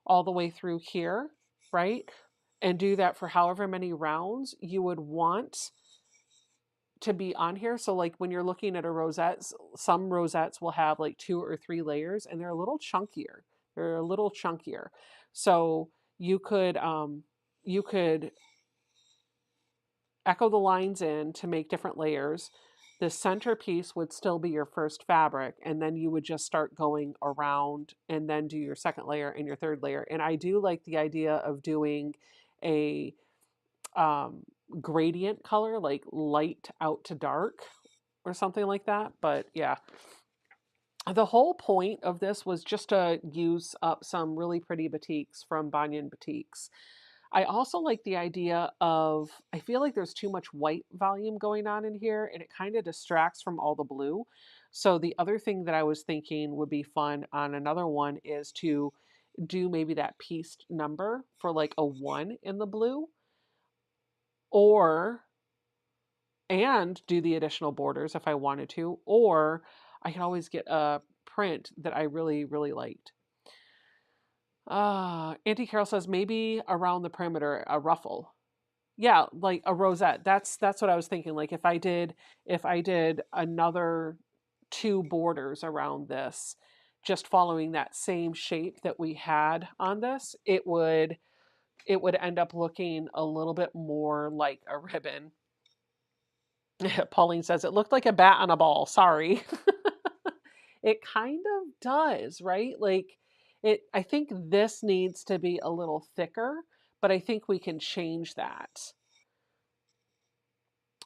all the way through here, right? And do that for however many rounds you would want to be on here. So like when you're looking at a rosette, some rosettes will have like 2 or 3 layers and they're a little chunkier. They're a little chunkier. So you could echo the lines in to make different layers. The centerpiece would still be your first fabric, and then you would just start going around and then do your second layer and your third layer. And I do like the idea of doing a gradient color, like light out to dark or something like that. But yeah, the whole point of this was just to use up some really pretty batiks from Banyan Batiks. I also like the idea of, I feel like there's too much white volume going on in here and it kind of distracts from all the blue. So the other thing that I was thinking would be fun on another one is to do maybe that pieced number for like a 1 in the blue, or and do the additional borders if I wanted to, or I can always get a print that I really, really liked. Auntie Carol says maybe around the perimeter, a ruffle. Yeah, like a rosette. That's what I was thinking. Like if I did another 2 borders around this, just following that same shape that we had on this, it would end up looking a little bit more like a ribbon. Pauline says it looked like a bat on a ball. Sorry. It kind of does, right? Like I think this needs to be a little thicker, but I think we can change that.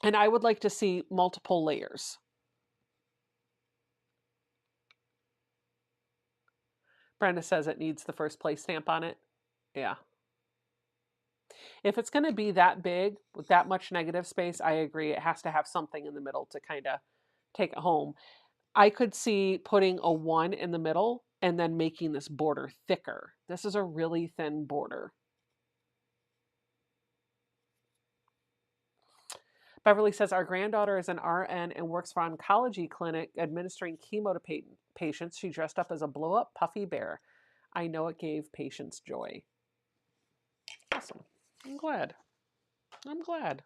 And I would like to see multiple layers. Brenda says it needs the first place stamp on it. Yeah. If it's going to be that big with that much negative space, I agree. It has to have something in the middle to kind of take it home. I could see putting a 1 in the middle and then making this border thicker. This is a really thin border. Beverly says, our granddaughter is an RN and works for an oncology clinic administering chemo to patients. She dressed up as a blow-up puffy bear. I know it gave patients joy. Awesome. I'm glad. I'm glad.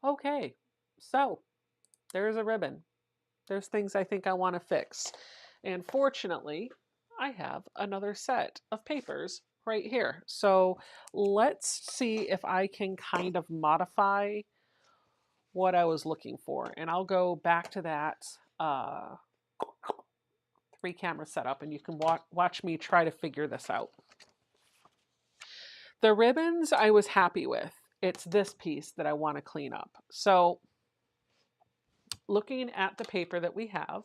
Okay, so there's a ribbon. There's things I think I want to fix. And fortunately, I have another set of papers right here. So let's see if I can kind of modify what I was looking for. And I'll go back to that 3-camera setup and you can watch me try to figure this out. The ribbons I was happy with. It's this piece that I want to clean up. So looking at the paper that we have,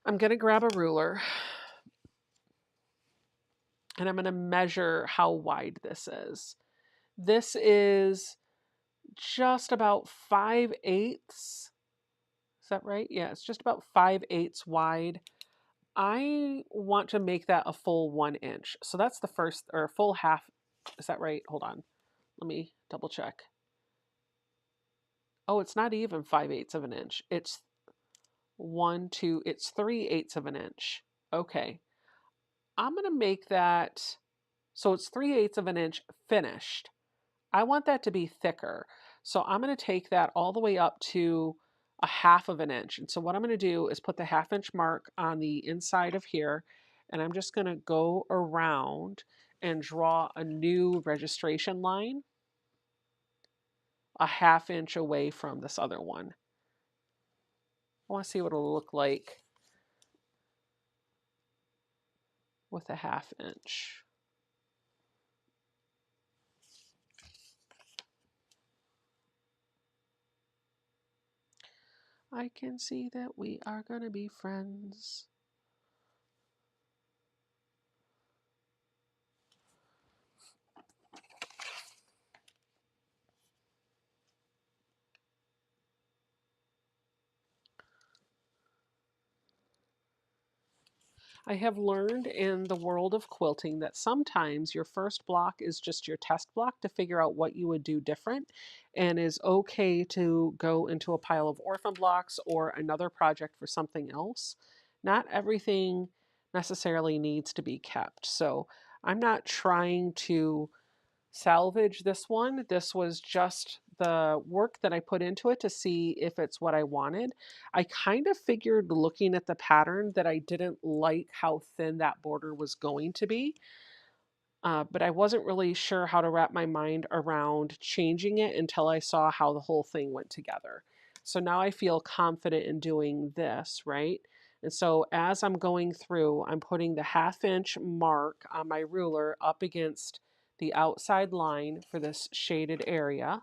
I'm going to grab a ruler and I'm going to measure how wide this is. This is just about 5/8. Is that right? Yeah, it's just about 5/8 wide. I want to make that a full 1 inch. So that's the first, or full half. Is that right? Hold on. Let me double check. Oh, it's not even 5/8 of an inch. It's it's 3/8 of an inch. Okay. I'm going to make that, so it's 3/8 of an inch finished. I want that to be thicker. So I'm going to take that all the way up to a 1/2 of an inch. And so what I'm going to do is put the 1/2 inch mark on the inside of here. And I'm just going to go around and draw a new registration line a 1/2 inch away from this other one. I want to see what it'll look like with a 1/2 inch. I can see that we are going to be friends. I have learned in the world of quilting that sometimes your first block is just your test block to figure out what you would do different, and is okay to go into a pile of orphan blocks or another project for something else. Not everything necessarily needs to be kept. So I'm not trying to salvage this one. This was just the work that I put into it to see if it's what I wanted. I kind of figured looking at the pattern that I didn't like how thin that border was going to be. But I wasn't really sure how to wrap my mind around changing it until I saw how the whole thing went together. So now I feel confident in doing this, right? And so as I'm going through, I'm putting the 1/2 inch mark on my ruler up against the outside line for this shaded area.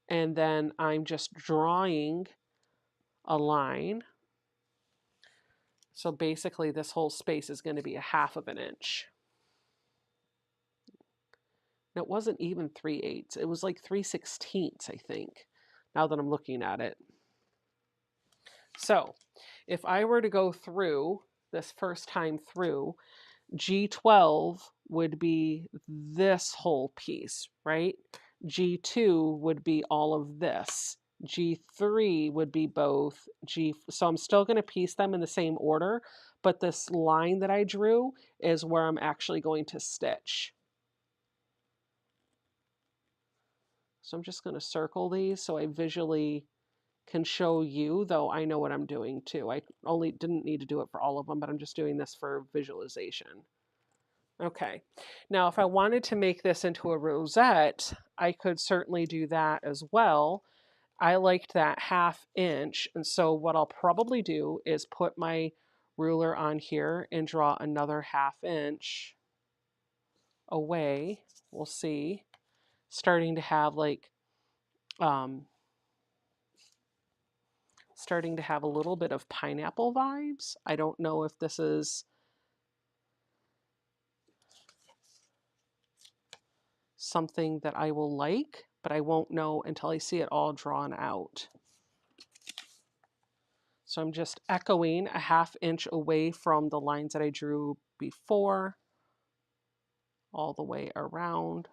And then I'm just drawing a line. So basically this whole space is going to be a 1/2 of an inch. And it wasn't even 3/8. It was like 3/16, I think, now that I'm looking at it. So if I were to go through this first time through, G12 would be this whole piece, right? G2 would be all of this. G3 would be both so I'm still going to piece them in the same order, but this line that I drew is where I'm actually going to stitch. So I'm just going to circle these so I visually can show you, though I know what I'm doing too. I only didn't need to do it for all of them, but I'm just doing this for visualization. Okay. Now, if I wanted to make this into a rosette, I could certainly do that as well. I liked that 1/2 inch. And so what I'll probably do is put my ruler on here and draw another 1/2 inch away. We'll see. Starting to have like, starting to have a little bit of pineapple vibes. I don't know if this is something that I will like, but I won't know until I see it all drawn out. So I'm just echoing a 1/2 inch away from the lines that I drew before, all the way around.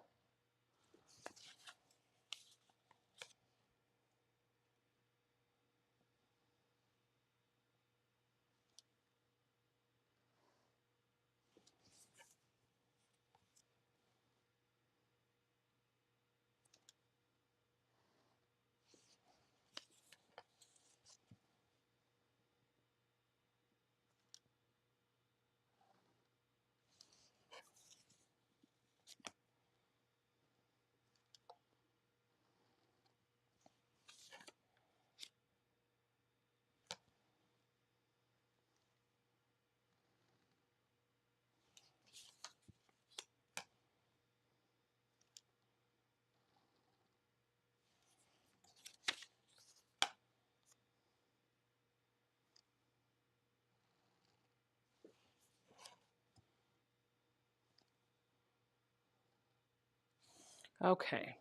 Okay.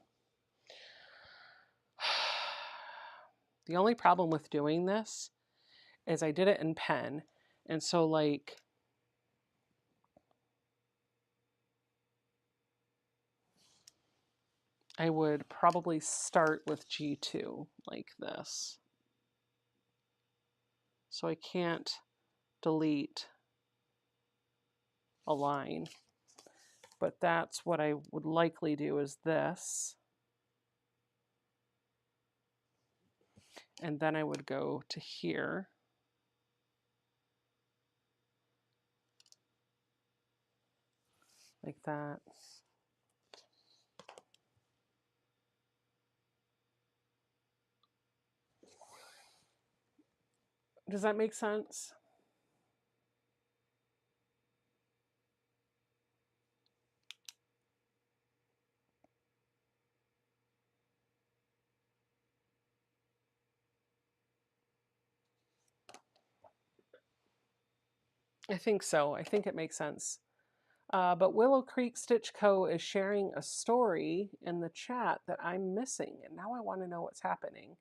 The only problem with doing this is I did it in pen. And so like, I would probably start with G2 like this. So I can't delete a line. But that's what I would likely do is this. And then I would go to here. Like that. Does that make sense? I think so. I think it makes sense. But Willow Creek Stitch Co. is sharing a story in the chat that I'm missing, and now I want to know what's happening.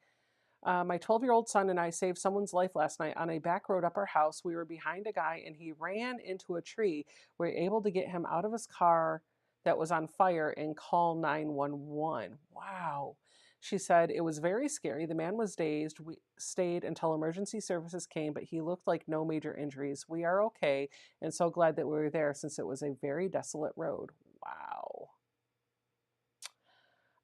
My 12-year-old son and I saved someone's life last night on a back road up our house. We were behind a guy and he ran into a tree. We were able to get him out of his car that was on fire and call 911. Wow. She said it was very scary. The man was dazed. We stayed until emergency services came, but he looked like no major injuries. We are okay and so glad that we were there since it was a very desolate road. Wow.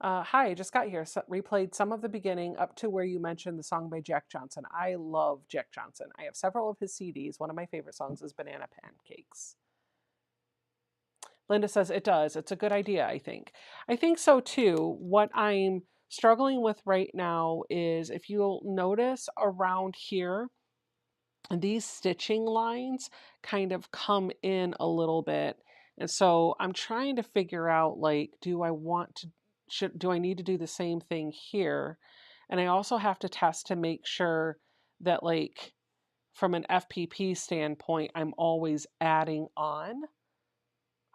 Hi, I just got here. So, replayed some of the beginning up to where you mentioned the song by Jack Johnson. I love Jack Johnson. I have several of his CDs. One of my favorite songs is Banana Pancakes. Linda says it does. It's a good idea, I think. I think so too. What I'm struggling with right now is if you'll notice around here, these stitching lines kind of come in a little bit. And so I'm trying to figure out like, do I want to, do I need to do the same thing here? And I also have to test to make sure that like from an FPP standpoint, I'm always adding on.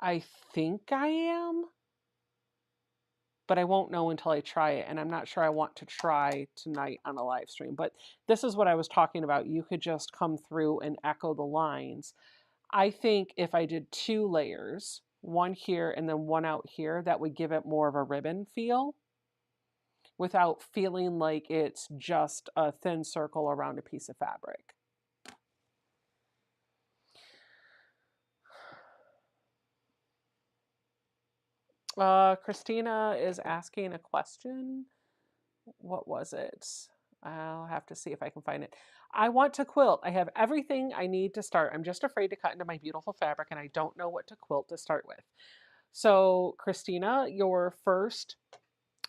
I think I am, but I won't know until I try it. And I'm not sure I want to try tonight on a live stream. But this is what I was talking about. You could just come through and echo the lines. I think if I did 2 layers, one here and then one out here, that would give it more of a ribbon feel without feeling like it's just a thin circle around a piece of fabric. Christina is asking a question. What was it? I'll have to see if I can find it. I want to quilt. I have everything I need to start. I'm just afraid to cut into my beautiful fabric and I don't know what to quilt to start with. So, Christina, the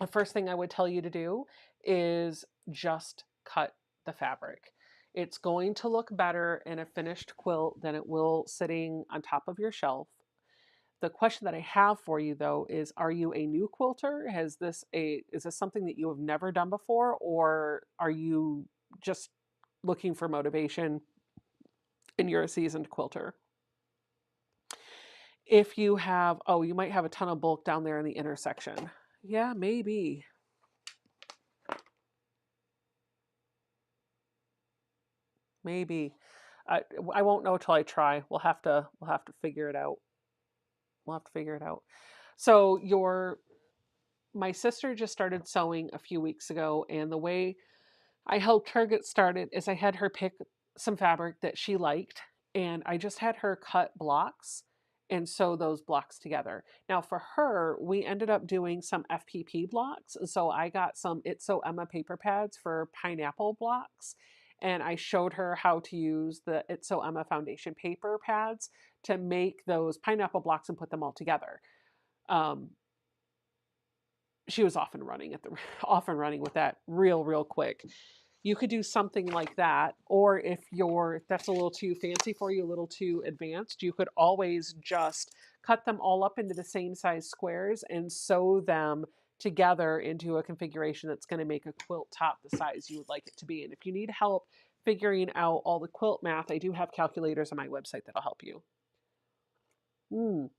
first thing I would tell you to do is just cut the fabric. It's going to look better in a finished quilt than it will sitting on top of your shelf. The question that I have for you though is, are you a new quilter? Is this something that you have never done before, or are you just looking for motivation and you're a seasoned quilter? If you have, oh, you might have a ton of bulk down there in the intersection. Yeah, maybe. Maybe. I won't know till I try. We'll have to figure it out. We'll have to figure it out. So my sister just started sewing a few weeks ago, and the way I helped her get started is I had her pick some fabric that she liked, and I just had her cut blocks and sew those blocks together. Now for her, we ended up doing some FPP blocks, and so I got some It's So Emma paper pads for pineapple blocks, and I showed her how to use the It's So Emma foundation paper pads to make those pineapple blocks and put them all together. Um, she was off and running with that real quick. You could do something like that, or if that's a little too fancy for you, a little too advanced, you could always just cut them all up into the same size squares and sew them together into a configuration that's going to make a quilt top the size you would like it to be. And if you need help figuring out all the quilt math, I do have calculators on my website that'll help you. And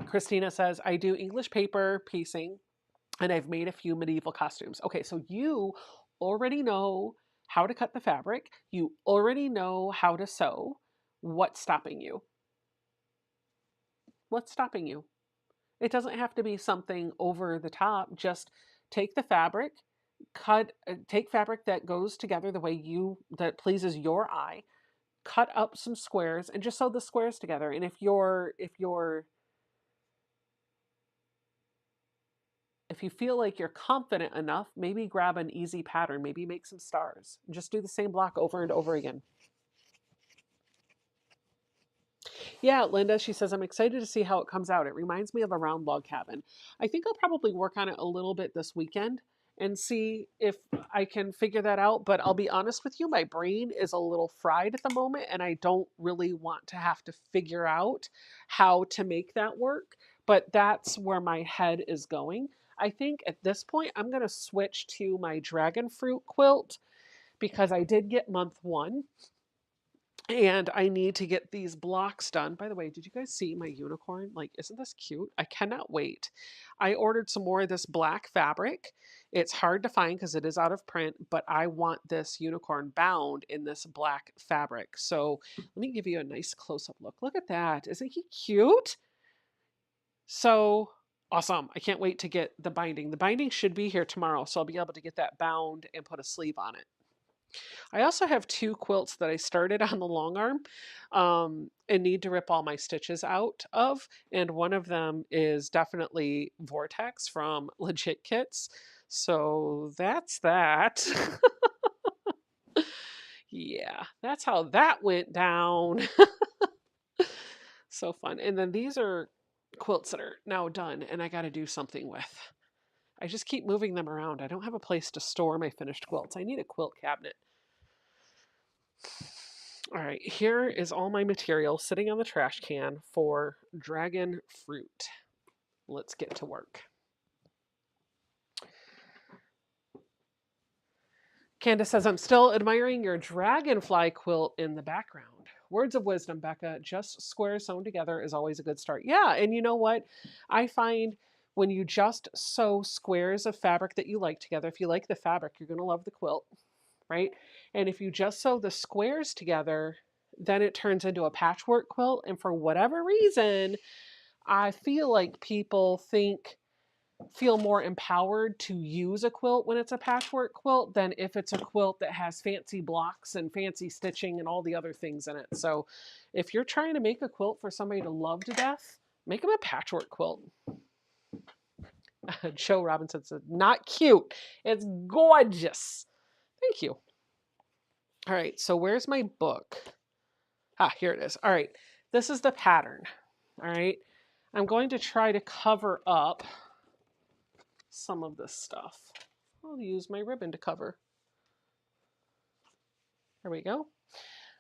Christina says, I do English paper piecing and I've made a few medieval costumes. Okay, so you already know how to cut the fabric. You already know how to sew. What's stopping you? What's stopping you? It doesn't have to be something over the top. Just take the fabric, take fabric that goes together the way that pleases your eye, cut up some squares and just sew the squares together. And if you feel like you're confident enough, maybe grab an easy pattern, maybe make some stars. Just do the same block over and over again. Yeah, Linda, she says, I'm excited to see how it comes out. It reminds me of a round log cabin. I think I'll probably work on it a little bit this weekend and see if I can figure that out. But I'll be honest with you, my brain is a little fried at the moment, and I don't really want to have to figure out how to make that work. But that's where my head is going. I think at this point, I'm going to switch to my dragon fruit quilt because I did get month one and I need to get these blocks done. By the way, did you guys see my unicorn? Like, isn't this cute? I cannot wait. I ordered some more of this black fabric. It's hard to find because it is out of print, but I want this unicorn bound in this black fabric. So let me give you a nice close-up look. Look at that. Isn't he cute? So awesome. I can't wait to get the binding. The binding should be here tomorrow, so I'll be able to get that bound and put a sleeve on it. I also have two quilts that I started on the long arm and need to rip all my stitches out of. And one of them is definitely Vortex from Legit Kits. So that's that. Yeah, that's how that went down. So fun. And then these are quilts that are now done and I got to do something with. I just keep moving them around. I don't have a place to store my finished quilts. I need a quilt cabinet. All right, here is all my material sitting on the trash can for dragon fruit. Let's get to work. Candace says, I'm still admiring your dragonfly quilt in the background. Words of wisdom, Becca. Just squares sewn together is always a good start. Yeah, and you know what? I find when you just sew squares of fabric that you like together, if you like the fabric, you're going to love the quilt, right? And if you just sew the squares together, then it turns into a patchwork quilt. And for whatever reason, I feel like people feel more empowered to use a quilt when it's a patchwork quilt than if it's a quilt that has fancy blocks and fancy stitching and all the other things in it. So if you're trying to make a quilt for somebody to love to death, make them a patchwork quilt. Joe Robinson said, not cute. It's gorgeous. Thank you. All right, so where's my book? Ah, here it is. All right, this is the pattern. All right, I'm going to try to cover up some of this stuff. I'll use my ribbon to cover. There we go.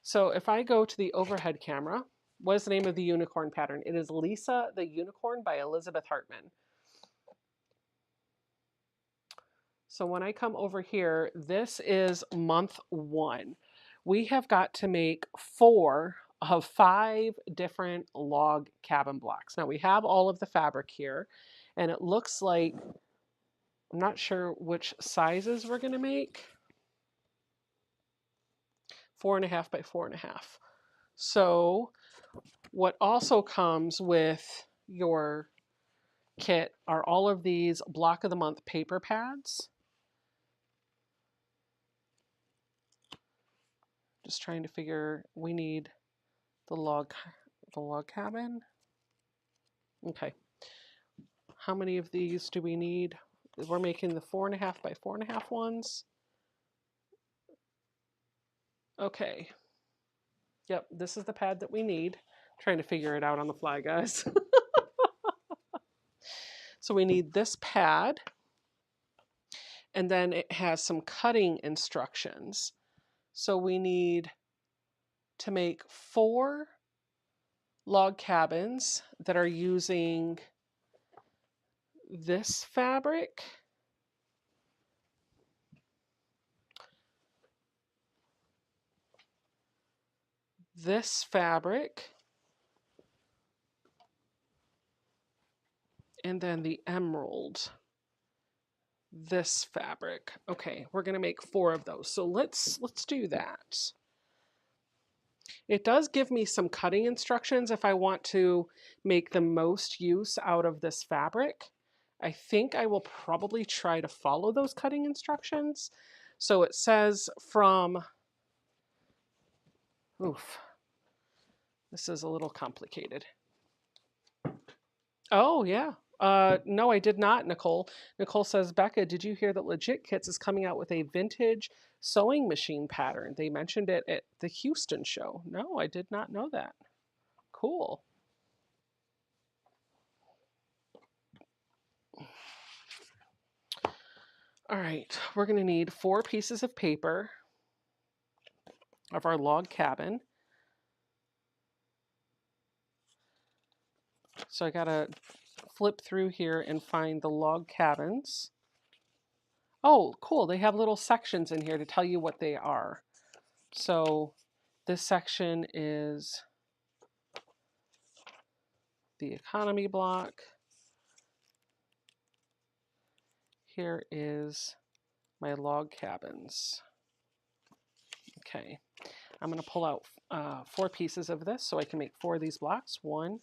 So if I go to the overhead camera, what is the name of the unicorn pattern? It is Lisa the Unicorn by Elizabeth Hartman. So when I come over here, this is month 1. We have got to make 4 of 5 different log cabin blocks. Now we have all of the fabric here, and it looks like, I'm not sure which sizes we're going to make. 4.5 by 4.5. So what also comes with your kit are all of these block of the month paper pads. Just trying to figure, we need the log cabin. Okay. How many of these do we need? We're making the 4.5 by 4.5 ones. Okay. Yep, this is the pad that we need. Trying to figure it out on the fly, guys. So we need this pad, and then it has some cutting instructions. So we need to make 4 log cabins that are using this fabric, this fabric, and then the emerald, this fabric. Okay, we're going to make 4 of those. So let's do that. It does give me some cutting instructions if I want to make the most use out of this fabric. I think I will probably try to follow those cutting instructions. So it says from, oof, this is a little complicated. Oh, yeah. No, I did not, Nicole. Nicole says, Becca, did you hear that Legit Kits is coming out with a vintage sewing machine pattern? They mentioned it at the Houston show. No, I did not know that. Cool. All right, we're going to need 4 pieces of paper of our log cabin. So I got to flip through here and find the log cabins. Oh, cool. They have little sections in here to tell you what they are. So this section is the economy block. Here is my log cabins. Okay, I'm going to pull out 4 pieces of this so I can make 4 of these blocks. 1,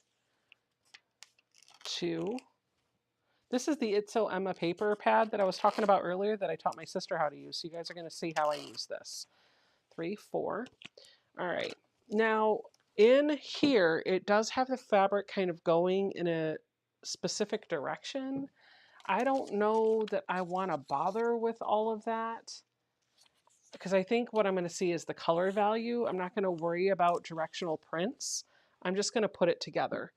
2. This is the Itzo Emma paper pad that I was talking about earlier that I taught my sister how to use. So you guys are going to see how I use this. 3, 4. All right. Now in here, it does have the fabric kind of going in a specific direction. I don't know that I want to bother with all of that because I think what I'm going to see is the color value. I'm not going to worry about directional prints. I'm just going to put it together.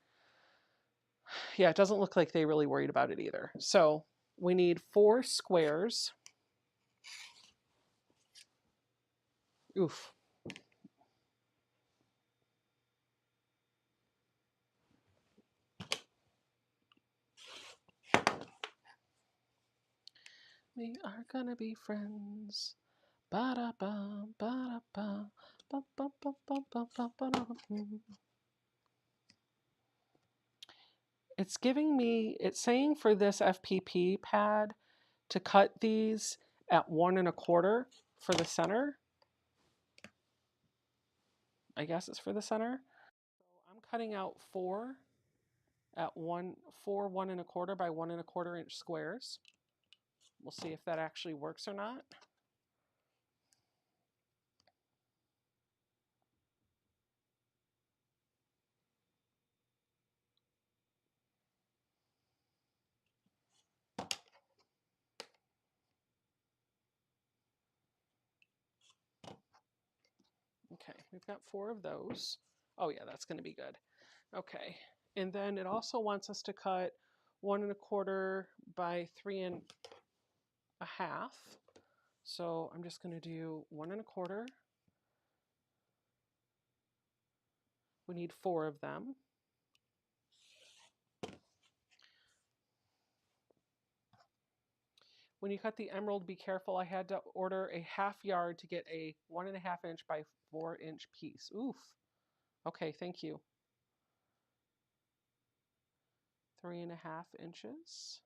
Yeah, it doesn't look like they really worried about it either. So we need 4 squares. Oof. We are gonna be friends. Ba-da-ba, ba-da-ba, ba-ba-ba-ba-ba-ba-ba. It's giving me, it's saying for this FPP pad to cut these at 1 1/4 for the center. I guess it's for the center. So I'm cutting out 4 at 1 1/4 by 1 1/4 inch squares. We'll see if that actually works or not. Okay, we've got 4 of those. Oh yeah, that's going to be good. Okay, and then it also wants us to cut 1 1/4 by 3 1/2. So I'm just going to do 1 1/4. We need 4 of them. When you cut the emerald, be careful. I had to order a 1/2 yard to get a 1 1/2 inch by 4 inch piece. Oof. Okay, thank you. 3 1/2 inches.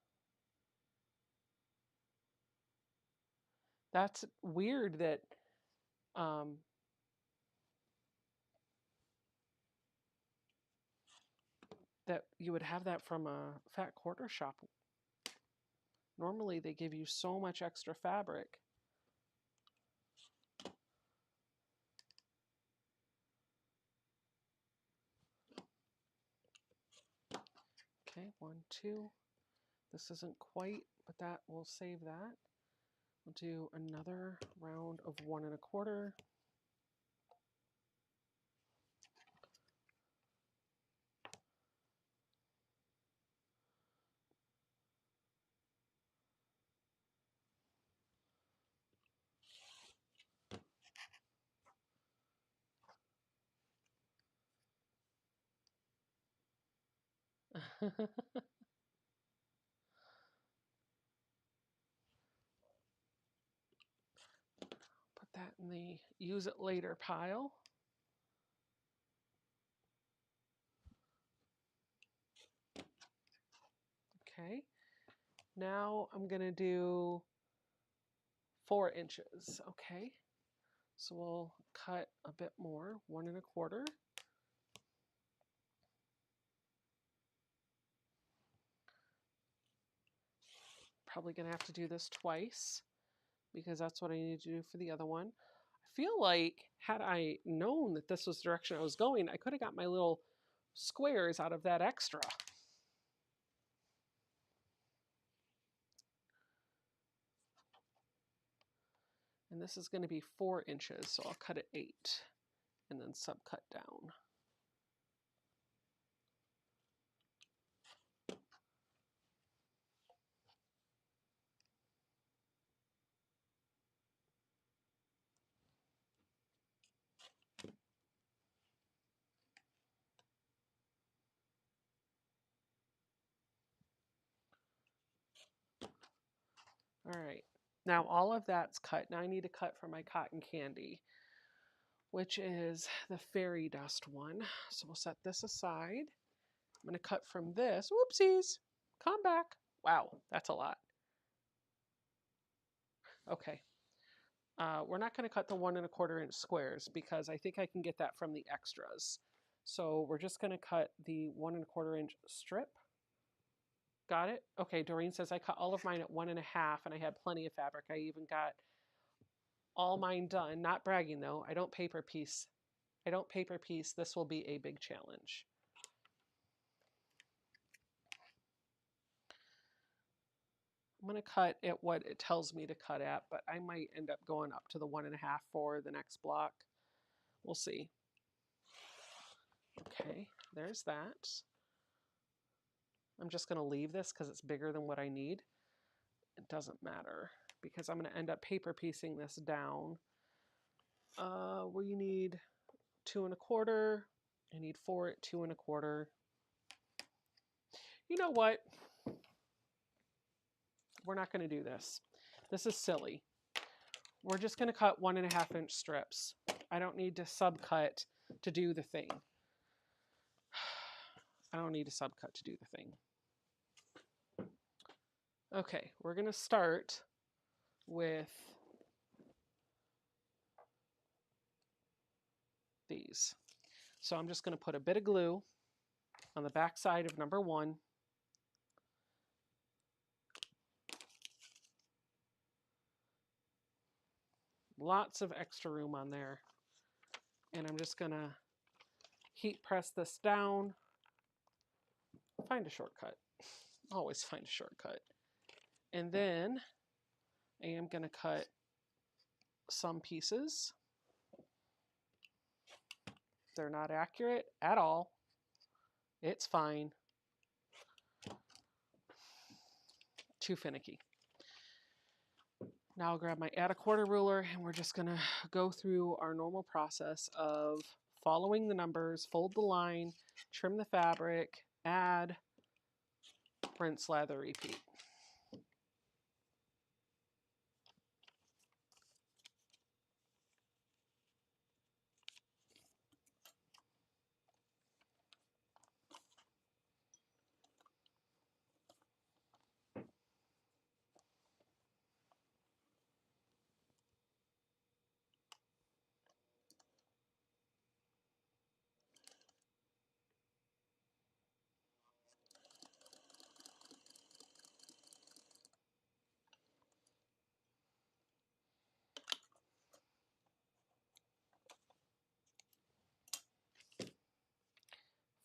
That's weird that that you would have that from a fat quarter shop. Normally they give you so much extra fabric. Okay, 1, 2. This isn't quite, but that will save that. We'll do another round of 1 1/4. Put that in the use it later pile. Okay, now I'm going to do 4 inches. Okay, so we'll cut a bit more, 1 1/4. Probably going to have to do this twice because that's what I need to do for the other one. I feel like had I known that this was the direction I was going, I could have got my little squares out of that extra. And this is going to be 4 inches, so I'll cut it 8 and then subcut down. All right, now all of that's cut. Now I need to cut for my cotton candy, which is the fairy dust one. So we'll set this aside. I'm going to cut from this. Whoopsies, come back. Wow, that's a lot. Okay, we're not going to cut the 1 1/4 inch squares because I think I can get that from the extras. So we're just going to cut the 1 1/4 inch strip. Got it? Okay, Doreen says I cut all of mine at 1 1/2 and I had plenty of fabric. I even got all mine done. Not bragging though. I don't paper piece. This will be a big challenge. I'm going to cut at what it tells me to cut at, but I might end up going up to the 1 1/2 for the next block. We'll see. Okay, there's that. I'm just going to leave this because it's bigger than what I need. It doesn't matter because I'm going to end up paper piecing this down. We need 2 1/4. I need 4 at 2 1/4. You know what? We're not going to do this. This is silly. We're just going to cut 1 1/2 inch strips. I don't need to subcut to do the thing. I don't need a subcut to do the thing. Okay, we're going to start with these. So I'm just going to put a bit of glue on the back side of number 1. Lots of extra room on there. And I'm just going to heat press this down. Find a shortcut. Always find a shortcut. And then I am going to cut some pieces. They're not accurate at all. It's fine. Too finicky. Now I'll grab my add a quarter ruler and we're just gonna go through our normal process of following the numbers, fold the line, trim the fabric, add, rinse, lather, repeat.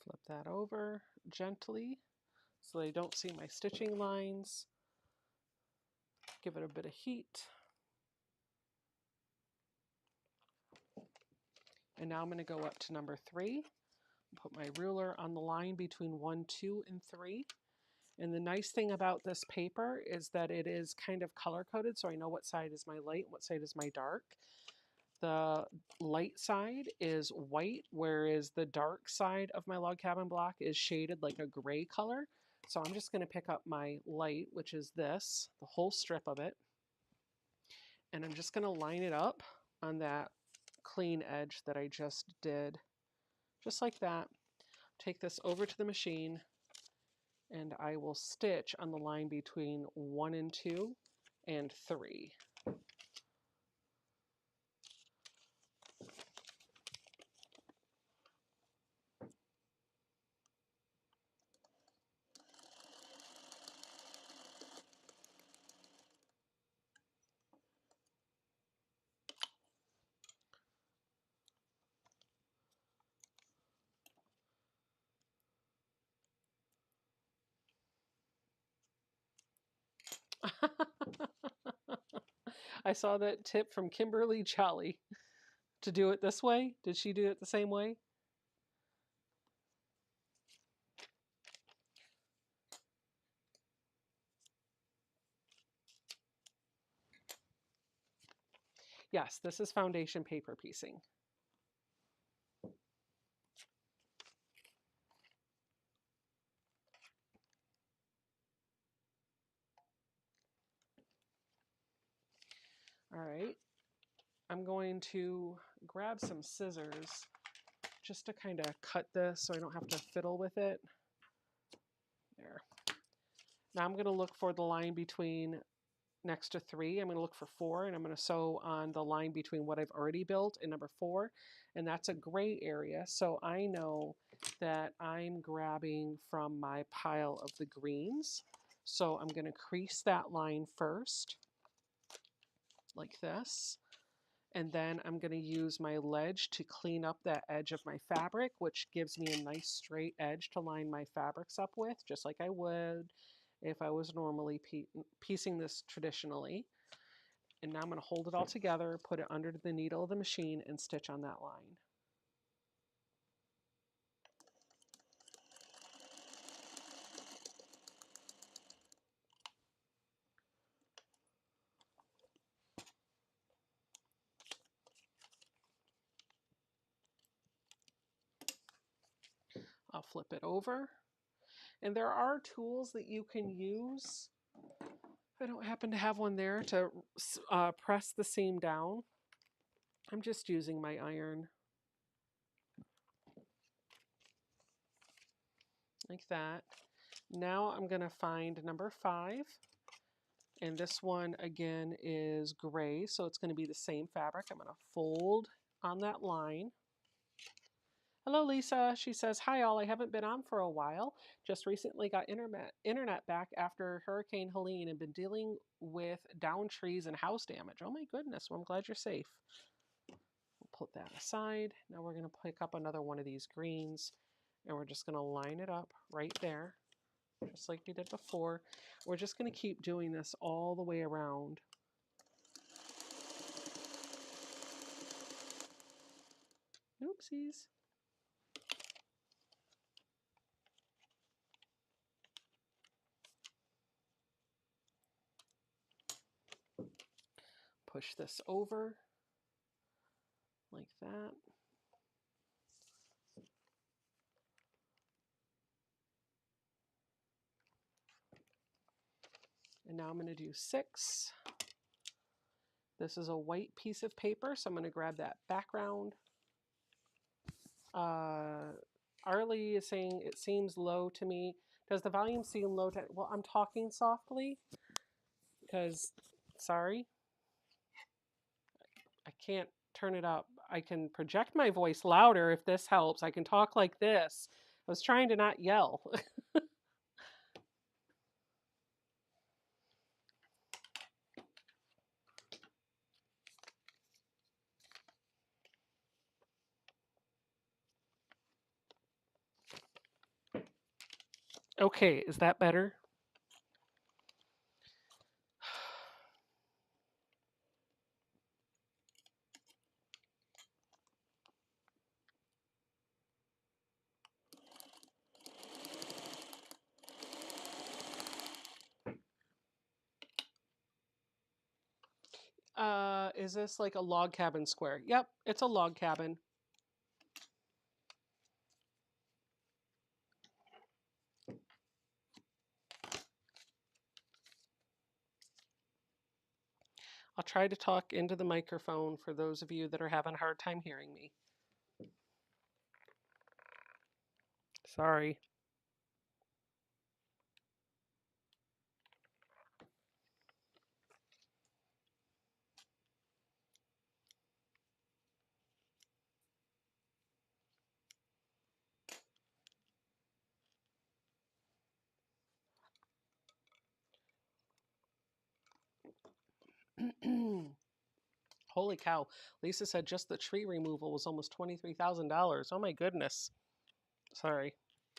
Flip that over gently so they don't see my stitching lines. Give it a bit of heat. And now I'm going to go up to number 3. Put my ruler on the line between 1, 2, and 3. And the nice thing about this paper is that it is kind of color coded, so I know what side is my light and what side is my dark. The light side is white, whereas the dark side of my log cabin block is shaded like a gray color. So I'm just going to pick up my light, which is this, the whole strip of it, and I'm just going to line it up on that clean edge that I just did, just like that. Take this over to the machine, and I will stitch on the line between 1 and 2 and 3. I saw that tip from Kimberly Jolly to do it this way. Did she do it the same way? Yes, this is foundation paper piecing. All right, I'm going to grab some scissors just to kind of cut this so I don't have to fiddle with it. There. Now I'm going to look for the line between next to 3. I'm going to look for 4, and I'm going to sew on the line between what I've already built and number 4, and that's a gray area. So I know that I'm grabbing from my pile of the greens. So I'm going to crease that line first, like this. And then I'm going to use my ledge to clean up that edge of my fabric, which gives me a nice straight edge to line my fabrics up with, just like I would if I was normally piecing this traditionally. And now I'm going to hold it all together, put it under the needle of the machine, and stitch on that line. I'll flip it over. And there are tools that you can use. I don't happen to have one there to press the seam down. I'm just using my iron. Like that. Now I'm going to find number 5. And this one again is gray, so it's going to be the same fabric. I'm going to fold on that line. Hello, Lisa. She says, hi, all. I haven't been on for a while. Just recently got internet back after Hurricane Helene and been dealing with downed trees and house damage. Oh, my goodness. Well, I'm glad you're safe. We'll put that aside. Now we're going to pick up another one of these greens, and we're just going to line it up right there, just like we did before. We're just going to keep doing this all the way around. Oopsies. push this over like that. And now I'm going to do 6. This is a white piece of paper, so I'm going to grab that background. Arlie is saying it seems low to me. Does the volume seem low to... Well, I'm talking softly because, sorry, I can't turn it up. I can project my voice louder if this helps. I can talk like this. I was trying to not yell. Okay, is that better? Is this like a log cabin square? Yep, it's a log cabin. I'll try to talk into the microphone for those of you that are having a hard time hearing me. Sorry. Holy cow. Lisa said just the tree removal was almost $23,000. Oh my goodness. Sorry.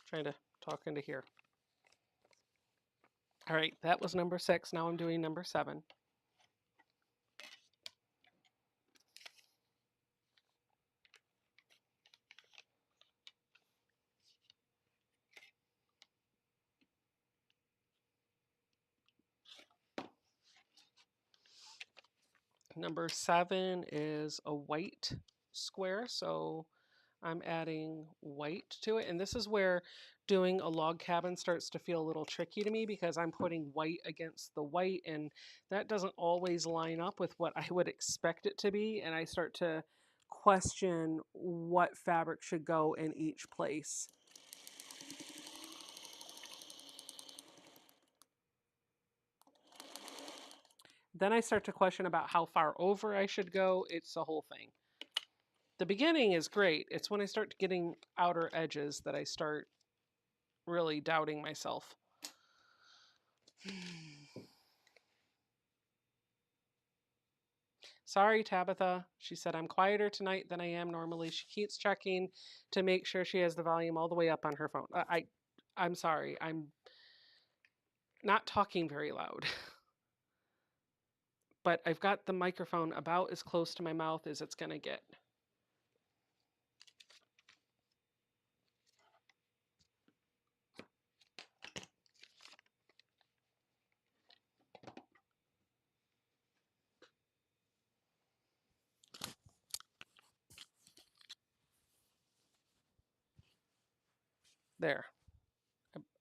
Trying to talk into here. All right, that was number 6. Now I'm doing number 7. Number 7 is a white square, so I'm adding white to it. And this is where doing a log cabin starts to feel a little tricky to me because I'm putting white against the white, and that doesn't always line up with what I would expect it to be. And I start to question what fabric should go in each place. Then I start to question about how far over I should go. It's the whole thing. The beginning is great. It's when I start getting outer edges that I start really doubting myself. Sorry, Tabitha. She said, I'm quieter tonight than I am normally. She keeps checking to make sure she has the volume all the way up on her phone. I'm sorry. I'm not talking very loud. But I've got the microphone about as close to my mouth as it's going to get. There.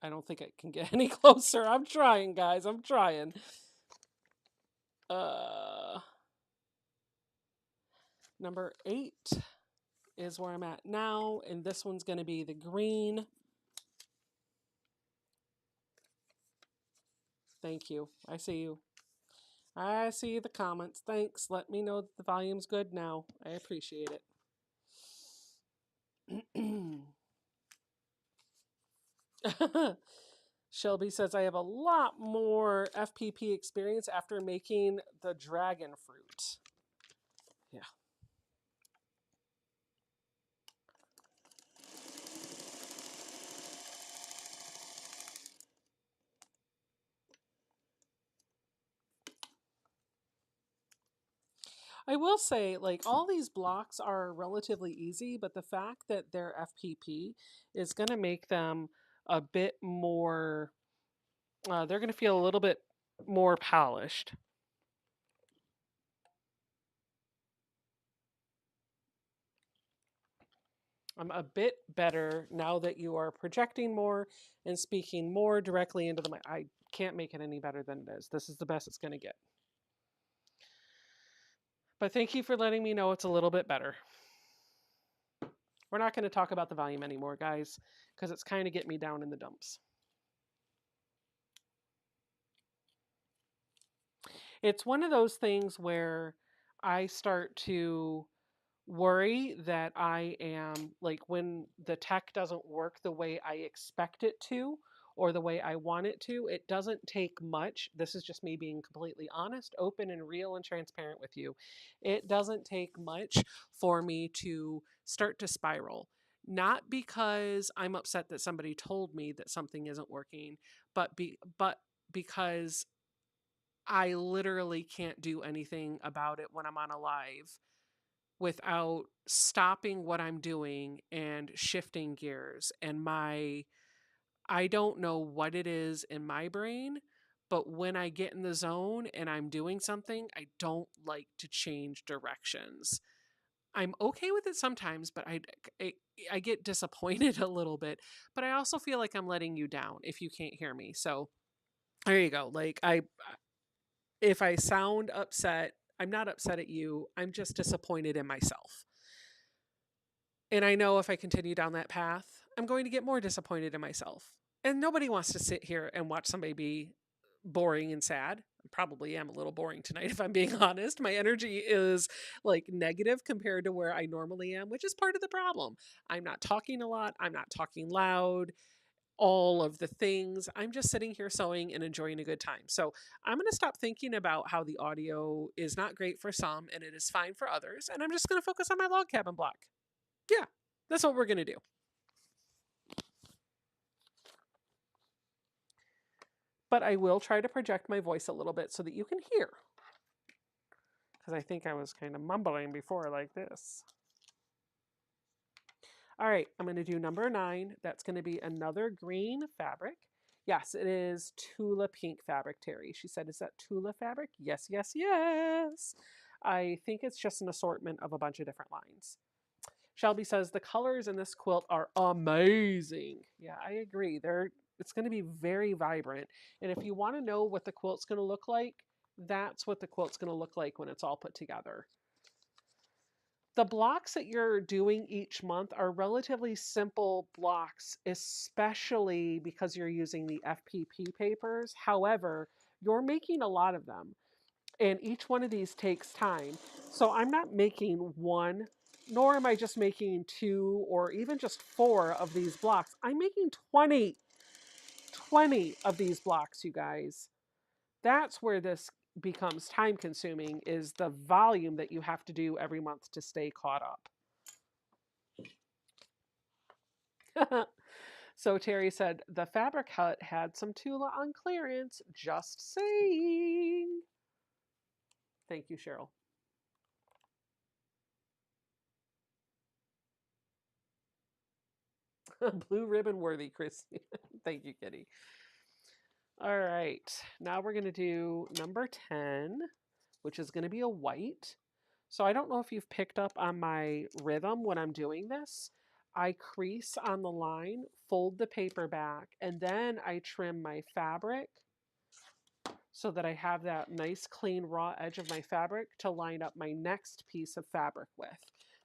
I don't think I can get any closer. I'm trying, guys. I'm trying. Number 8 is where I'm at now, and this one's going to be the green. Thank you. I see you. I see the comments. Thanks. Let me know that the volume's good now. I appreciate it. Shelby says, I have a lot more FPP experience after making the dragon fruit. Yeah. I will say, like, all these blocks are relatively easy, but the fact that they're FPP is going to make them a bit more, they're going to feel a little bit more polished. I'm a bit better now that you are projecting more and speaking more directly into the mic. I can't make it any better than it is. This is the best it's going to get. But thank you for letting me know it's a little bit better. We're not going to talk about the volume anymore, guys, because it's kind of getting me down in the dumps. It's one of those things where I start to worry that I am, like, when the tech doesn't work the way I expect it to or the way I want it to, it doesn't take much. This is just me being completely honest, open, and real and transparent with you. It doesn't take much for me to start to spiral. Not because I'm upset that somebody told me that something isn't working, but because I literally can't do anything about it when I'm on a live without stopping what I'm doing and shifting gears. And I don't know what it is in my brain, but when I get in the zone and I'm doing something, I don't like to change directions. I'm okay with it sometimes, but I get disappointed a little bit. But I also feel like I'm letting you down if you can't hear me. So there you go. Like, if I sound upset, I'm not upset at you. I'm just disappointed in myself. And I know if I continue down that path, I'm going to get more disappointed in myself. And nobody wants to sit here and watch somebody be boring and sad. I probably am a little boring tonight, if I'm being honest. My energy is like negative compared to where I normally am, which is part of the problem. I'm not talking a lot. I'm not talking loud, all of the things. I'm just sitting here sewing and enjoying a good time. So I'm going to stop thinking about how the audio is not great for some and it is fine for others. And I'm just going to focus on my log cabin block. Yeah, that's what we're going to do. But I will try to project my voice a little bit so that you can hear. Because I think I was kind of mumbling before like this. All right, I'm going to do number 9. That's going to be another green fabric. Yes, it is Tula pink fabric, Terry. She said, is that Tula fabric? Yes, yes, yes. I think it's just an assortment of a bunch of different lines. Shelby says, the colors in this quilt are amazing. Yeah, I agree. It's going to be very vibrant. And if you want to know what the quilt's going to look like, that's what the quilt's going to look like when it's all put together. The blocks that you're doing each month are relatively simple blocks, especially because you're using the FPP papers. However, you're making a lot of them, and each one of these takes time. So I'm not making one, nor am I just making 2 or even just 4 of these blocks. I'm making 20 of these blocks, you guys. That's where this becomes time consuming, is the volume that you have to do every month to stay caught up. So Terry said, the fabric hut had some Tula on clearance. Just saying. Thank you, Cheryl. Blue ribbon worthy, Chris. Thank you, Kitty. All right, now we're going to do number 10, which is going to be a white. So I don't know if you've picked up on my rhythm when I'm doing this. I crease on the line, fold the paper back, and then I trim my fabric so that I have that nice clean raw edge of my fabric to line up my next piece of fabric with.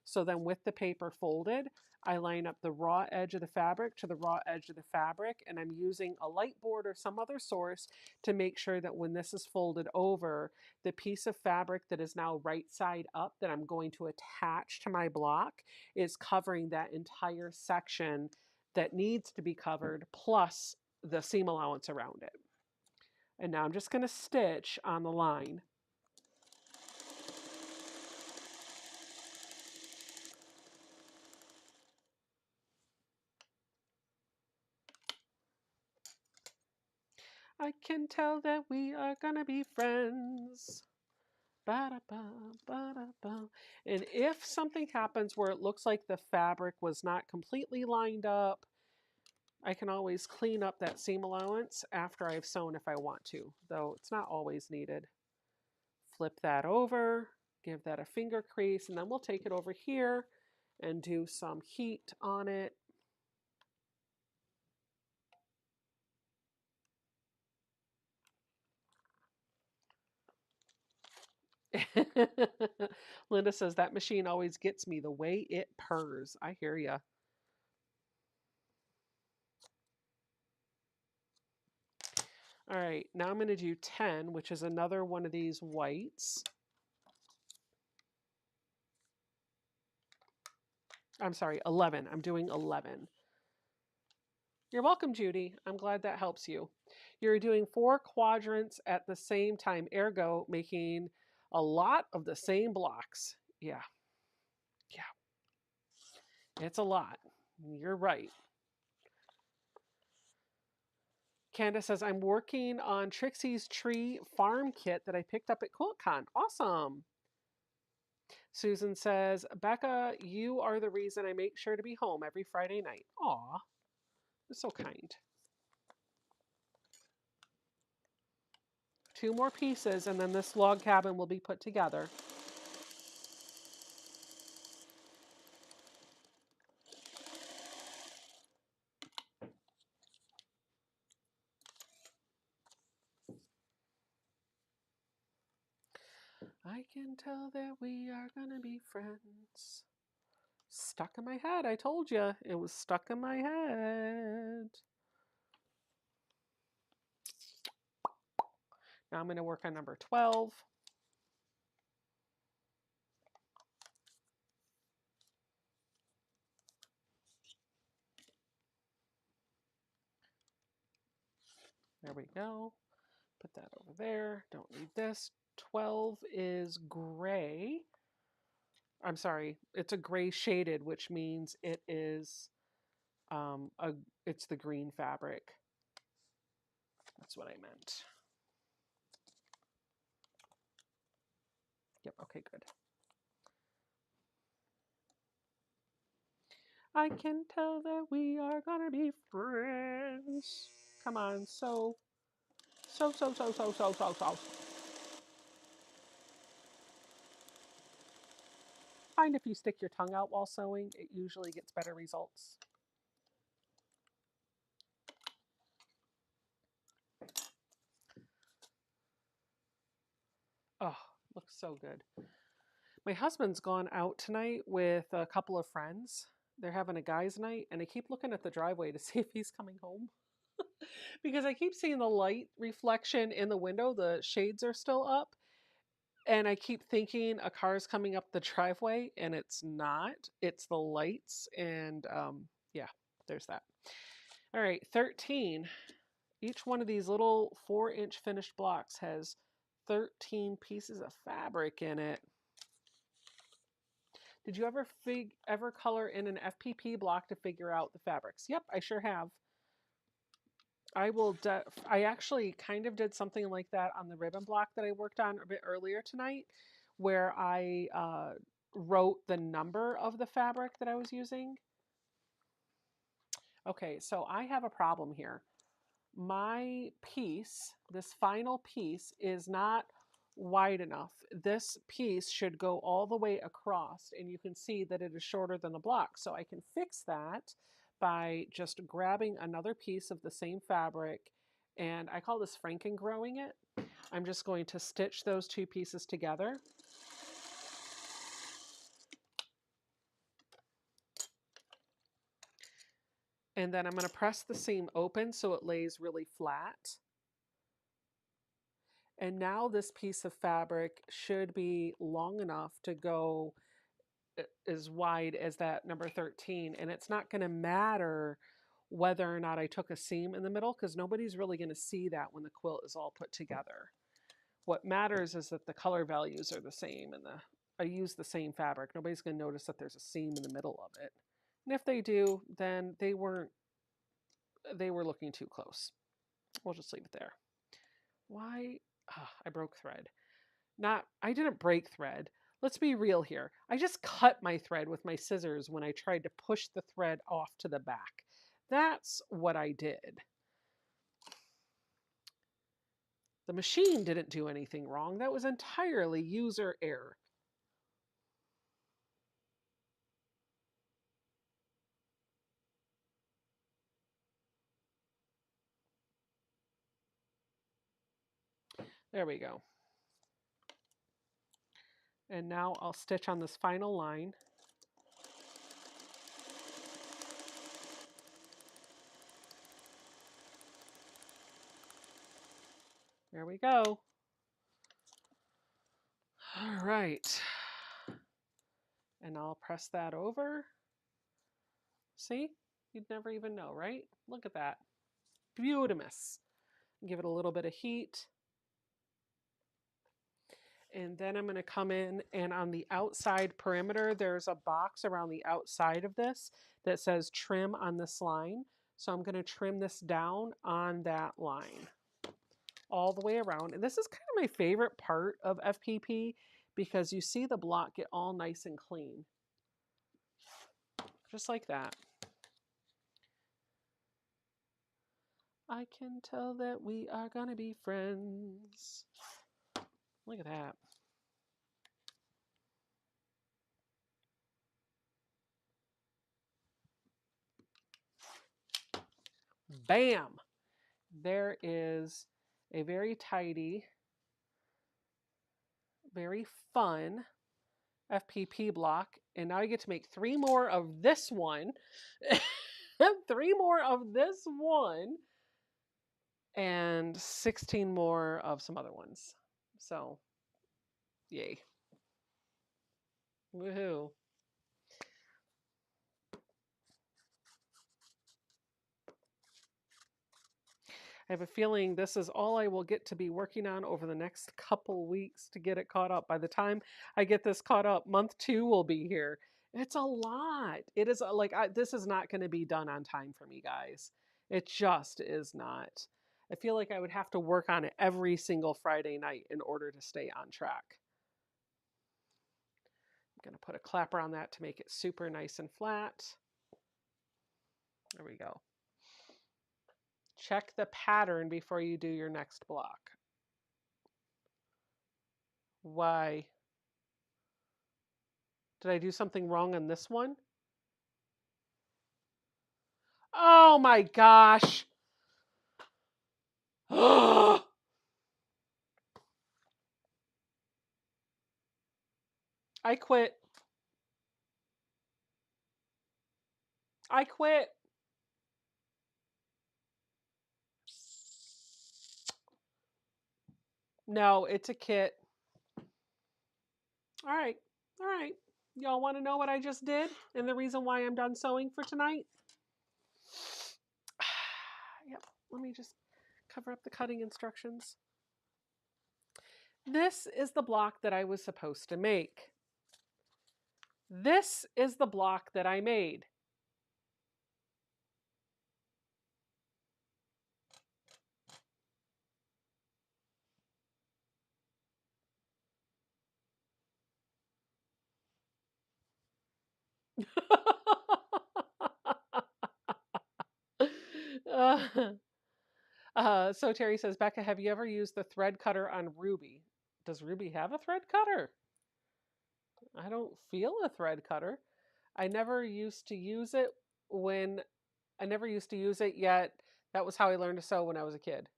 So then with the paper folded, I line up the raw edge of the fabric to the raw edge of the fabric, and I'm using a light board or some other source to make sure that when this is folded over, the piece of fabric that is now right side up that I'm going to attach to my block is covering that entire section that needs to be covered, plus the seam allowance around it. And now I'm just going to stitch on the line. I can tell that we are going to be friends. Ba-da-ba, ba-da-ba. And if something happens where it looks like the fabric was not completely lined up, I can always clean up that seam allowance after I've sewn if I want to, though it's not always needed. Flip that over, give that a finger crease, and then we'll take it over here and do some heat on it. Linda says that machine always gets me the way it purrs. I hear ya. All right, now I'm going to do 10, which is another one of these whites. I'm sorry, 11. I'm doing 11. You're welcome, Judy. I'm glad that helps you. You're doing 4 quadrants at the same time, ergo making a lot of the same blocks. Yeah. It's a lot. You're right. Candace says, I'm working on Trixie's tree farm kit that I picked up at QuiltCon. Awesome. Susan says, Becca, you are the reason I make sure to be home every Friday night. Aw, you're so kind. 2 more pieces and then this log cabin will be put together. I can tell that we are gonna be friends. Stuck in my head. I told you. It was stuck in my head. Now I'm going to work on number 12. There we go. Put that over there. Don't need this. 12 is gray. I'm sorry. It's a gray shaded, which means it is it's the green fabric. That's what I meant. Yep. Okay, good. I can tell that we are gonna be friends. Come on, so. Find if you stick your tongue out while sewing, it usually gets better results. Oh, looks so good. My husband's gone out tonight with a couple of friends. They're having a guys' night, and I keep looking at the driveway to see if he's coming home. Because I keep seeing the light reflection in the window. The shades are still up. And I keep thinking a car's coming up the driveway, and it's not. It's the lights. And yeah, there's that. All right, 13. Each one of these little 4-inch finished blocks has 13 pieces of fabric in it. Did you ever color in an FPP block to figure out the fabrics? Yep, I sure have. I actually kind of did something like that on the ribbon block that I worked on a bit earlier tonight, where I wrote the number of the fabric that I was using. Okay, so I have a problem here. My piece, this final piece, is not wide enough. This piece should go all the way across, and you can see that it is shorter than the block. So I can fix that by just grabbing another piece of the same fabric, and I call this Franken-growing it. I'm just going to stitch those 2 pieces together. And then I'm going to press the seam open so it lays really flat. And now this piece of fabric should be long enough to go as wide as that number 13. And it's not going to matter whether or not I took a seam in the middle, because nobody's really going to see that when the quilt is all put together. What matters is that the color values are the same and I use the same fabric. Nobody's going to notice that there's a seam in the middle of it. And if they do, then they were looking too close. We'll just leave it there. Why? I broke thread. I didn't break thread. Let's be real here. I just cut my thread with my scissors when I tried to push the thread off to the back. That's what I did. The machine didn't do anything wrong. That was entirely user error. There we go. And now I'll stitch on this final line. There we go. All right. And I'll press that over. See? You'd never even know, right? Look at that. Beautimous. Give it a little bit of heat. And then I'm going to come in, and on the outside perimeter, there's a box around the outside of this that says trim on this line. So I'm going to trim this down on that line all the way around. And this is kind of my favorite part of FPP because you see the block get all nice and clean. Just like that. I can tell that we are going to be friends. Look at that. Bam! There is a very tidy, very fun FPP block. And now I get to make 3 more of this one. 3 more of this one. And 16 more of some other ones. So, yay. Woohoo. I have a feeling this is all I will get to be working on over the next couple weeks to get it caught up. By the time I get this caught up, month 2 will be here. It's a lot. It is this is not going to be done on time for me, guys. It just is not. I feel like I would have to work on it every single Friday night in order to stay on track. I'm going to put a clapper on that to make it super nice and flat. There we go. Check the pattern before you do your next block. Why? Did I do something wrong on this one? Oh my gosh. I quit. I quit. No, it's a kit. All right. All right. Y'all want to know what I just did and the reason why I'm done sewing for tonight? Yep. Let me just cover up the cutting instructions. This is the block that I was supposed to make. This is the block that I made. So Terry says, Becca, have you ever used the thread cutter on Ruby? Does Ruby have a thread cutter? I don't feel a thread cutter. I never used to use it yet. That was how I learned to sew when I was a kid.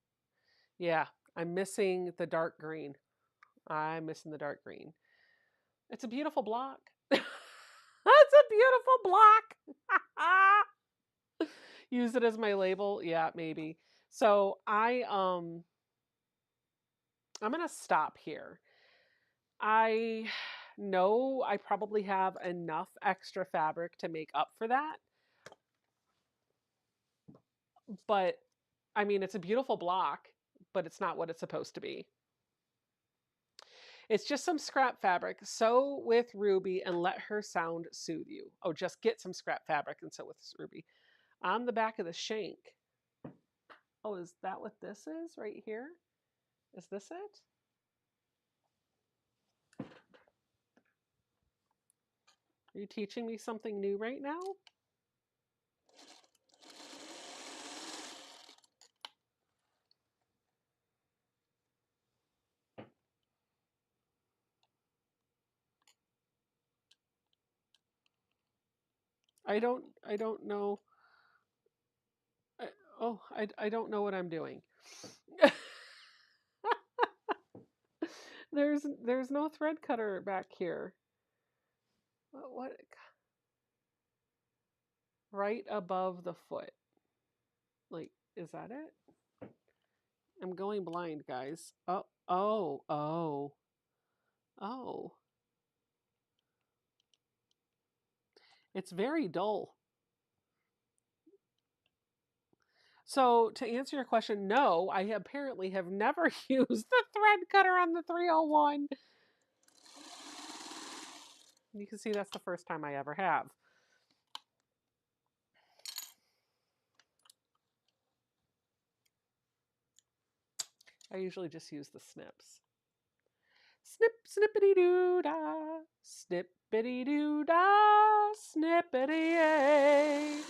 Yeah, I'm missing the dark green. I'm missing the dark green. It's a beautiful block. It's a beautiful block. Use it as my label. Yeah, maybe. So I'm going to stop here. I know I probably have enough extra fabric to make up for that. But I mean, it's a beautiful block, but it's not what it's supposed to be. It's just some scrap fabric. Sew with Ruby and let her sound soothe you. Oh, just get some scrap fabric and sew with Ruby. On the back of the shank. Oh, is that what this is right here? Is this it? Are you teaching me something new right now? I don't know. I don't know what I'm doing. There's no thread cutter back here. What? Right above the foot. Like, is that it? I'm going blind, guys. Oh. It's very dull. So to answer your question, no, I apparently have never used the thread cutter on the 301. You can see that's the first time I ever have. I usually just use the snips. Snip, snippity doo da, snippity doo da, snippity a.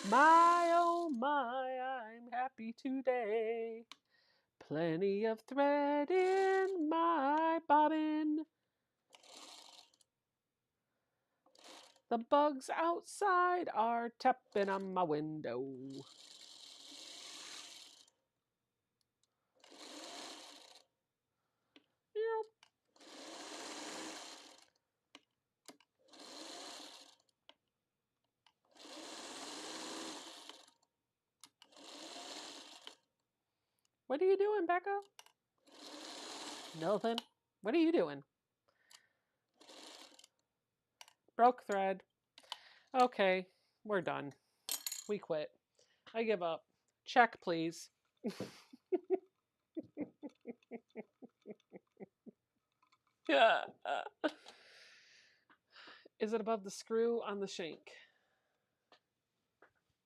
My oh my, I'm happy today. Plenty of thread in my bobbin. The bugs outside are tapping on my window. What are you doing, Becca? Nothing. What are you doing? Broke thread. Okay, we're done. We quit. I give up. Check, please. Yeah. Is it above the screw on the shank?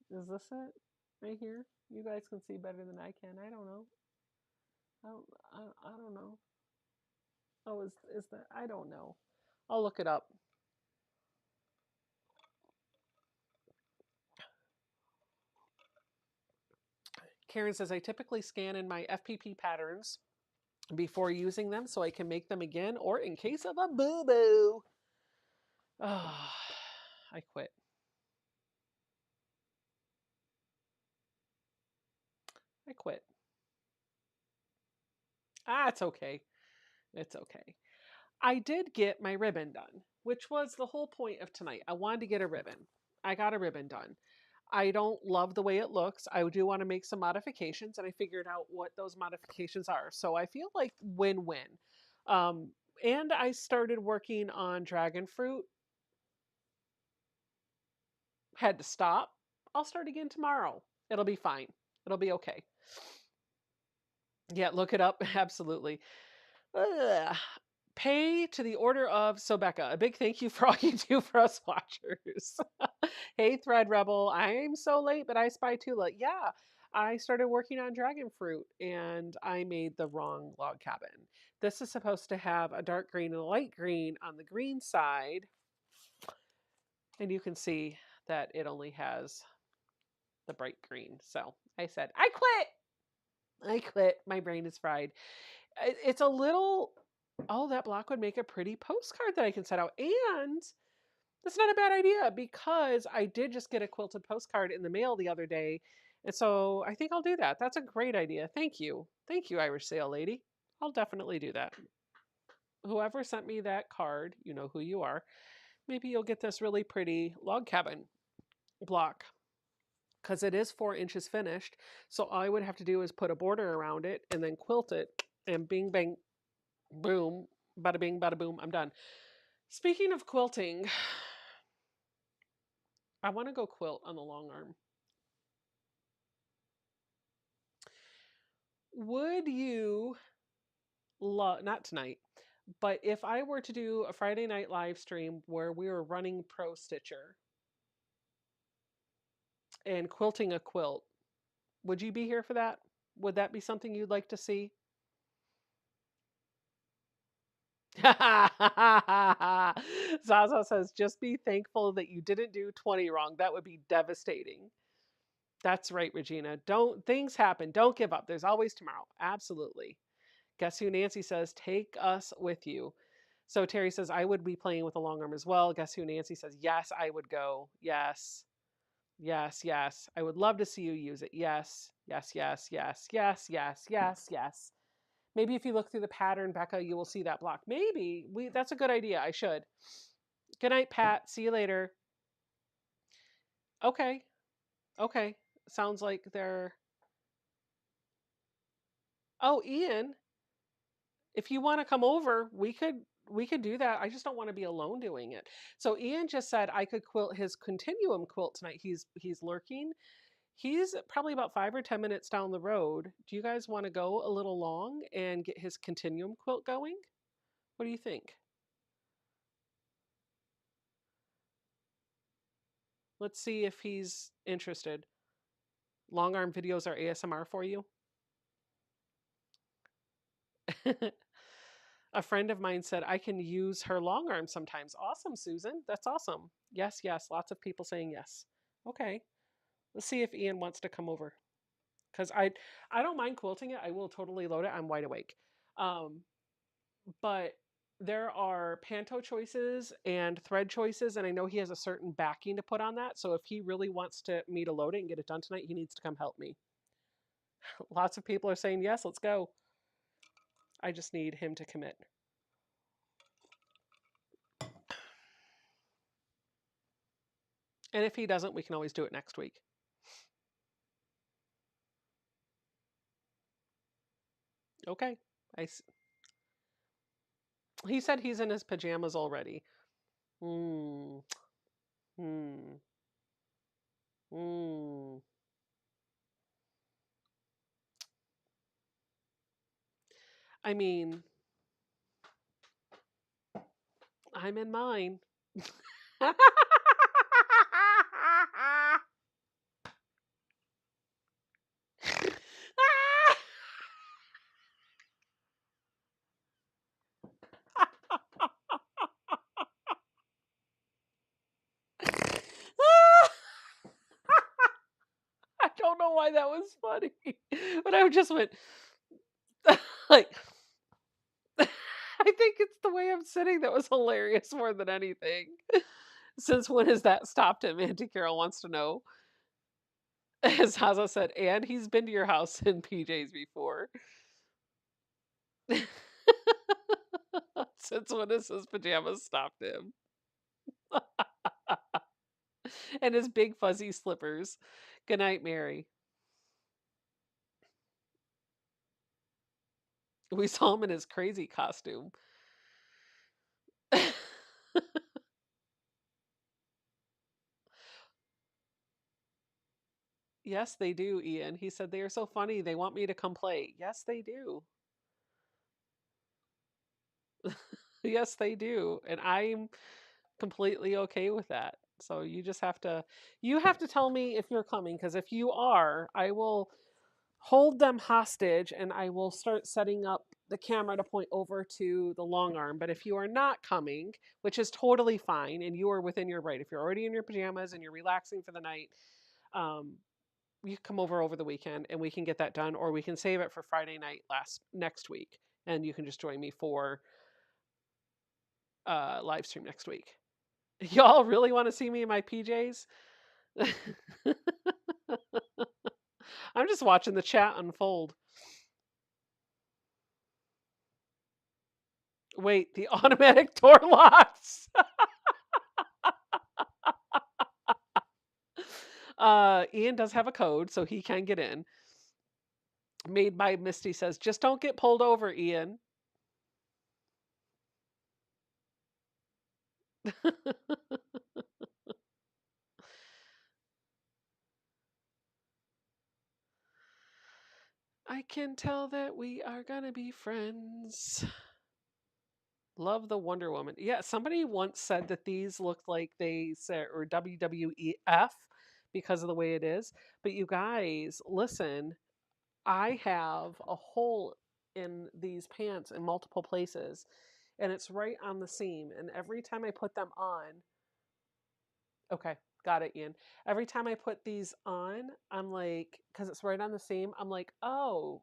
Is this it? Right here? You guys can see better than I can. I don't know. I don't know. Oh, is that? I don't know. I'll look it up. Karen says, I typically scan in my FPP patterns before using them so I can make them again or in case of a boo-boo. Oh, I quit. I quit. It's okay. It's okay. I did get my ribbon done, which was the whole point of tonight. I wanted to get a ribbon. I got a ribbon done. I don't love the way it looks. I do want to make some modifications, and I figured out what those modifications are. So I feel like win-win. Um, and I started working on dragon fruit. Had to stop. I'll start again tomorrow. It'll be fine. It'll be okay. Yeah, look it up. Absolutely. Ugh. Pay to the order of So Becca. A big thank you for all you do for us watchers. Hey, Thread Rebel. I'm so late, but I spy Tula. Yeah, I started working on dragon fruit and I made the wrong log cabin. This is supposed to have a dark green and a light green on the green side. And you can see that it only has the bright green. So I said, I quit. I quit. My brain is fried. It's a little, oh, that block would make a pretty postcard that I can set out. And that's not a bad idea because I did just get a quilted postcard in the mail the other day. And so I think I'll do that. That's a great idea. Thank you. Thank you, Irish Sale Lady. I'll definitely do that. Whoever sent me that card, you know who you are. Maybe you'll get this really pretty log cabin block because it is 4 inches finished. So all I would have to do is put a border around it and then quilt it and bing, bang, boom, bada bing, bada boom, I'm done. Speaking of quilting, I want to go quilt on the long arm. Would you love, not tonight, but if I were to do a Friday night live stream where we were running Pro Stitcher and quilting a quilt, would you be here for that? Would that be something you'd like to see? Zaza says, just be thankful that you didn't do 20 wrong. That would be devastating. That's right, Regina. Don't, things happen. Don't give up. There's always tomorrow. Absolutely. Guess who Nancy says, take us with you. So Terry says, I would be playing with a long arm as well. Guess who Nancy says, yes, I would go. Yes. Yes, yes. I would love to see you use it. Yes, yes, yes, yes, yes, yes, yes, yes. Maybe if you look through the pattern, Becca, you will see that block. Maybe that's a good idea. I should. Good night, Pat. See you later. Okay. Okay. Sounds like they're. Oh, Ian, if you want to come over, we could do that. I just don't want to be alone doing it. So Ian just said I could quilt his continuum quilt tonight. He's lurking. He's probably about 5 or 10 minutes down the road. Do you guys want to go a little long and get his continuum quilt going? What do you think? Let's see if he's interested. Long arm videos are ASMR for you. A friend of mine said I can use her long arm sometimes. Awesome, Susan. That's awesome. Yes, yes. Lots of people saying yes. Okay. Let's see if Ian wants to come over. Because I don't mind quilting it. I will totally load it. I'm wide awake. Um, but there are panto choices and thread choices, and I know he has a certain backing to put on that. So if he really wants me to load it and get it done tonight, he needs to come help me. Lots of people are saying yes, let's go. I just need him to commit. And if he doesn't, we can always do it next week. Okay. He said he's in his pajamas already. Hmm. Hmm. Hmm. I mean, I'm in mine. I don't know why that was funny, but I just went like. I think it's the way I'm sitting that was hilarious more than anything. Since when has that stopped him? Auntie Carol wants to know. As Haza said, and he's been to your house in PJs before. Since when has his pajamas stopped him? And his big fuzzy slippers. Good night, Mary. We saw him in his crazy costume. Yes, they do, Ian. He said they are so funny. They want me to come play. Yes, they do. Yes, they do. And I'm completely okay with that. So you have to tell me if you're coming, because if you are, I will hold them hostage and I will start setting up the camera to point over to the long arm. But if you are not coming, which is totally fine, and you are within your right, if you're already in your pajamas and you're relaxing for the night, um, you come over the weekend and we can get that done, or we can save it for Friday night next week, and you can just join me for live stream next week. Y'all really want to see me in my PJs? I'm just watching the chat unfold. Wait, the automatic door locks. Ian does have a code, so he can get in. Made by Misty says, just don't get pulled over, Ian. I can tell that we are gonna be friends. Love the Wonder Woman. Yeah, somebody once said that these looked like they said or WWEF because of the way it is. But you guys, listen, I have a hole in these pants in multiple places, and it's right on the seam. And every time I put them on, okay, got it, Ian. Every time I put these on, I'm like, because it's right on the seam, I'm like, oh,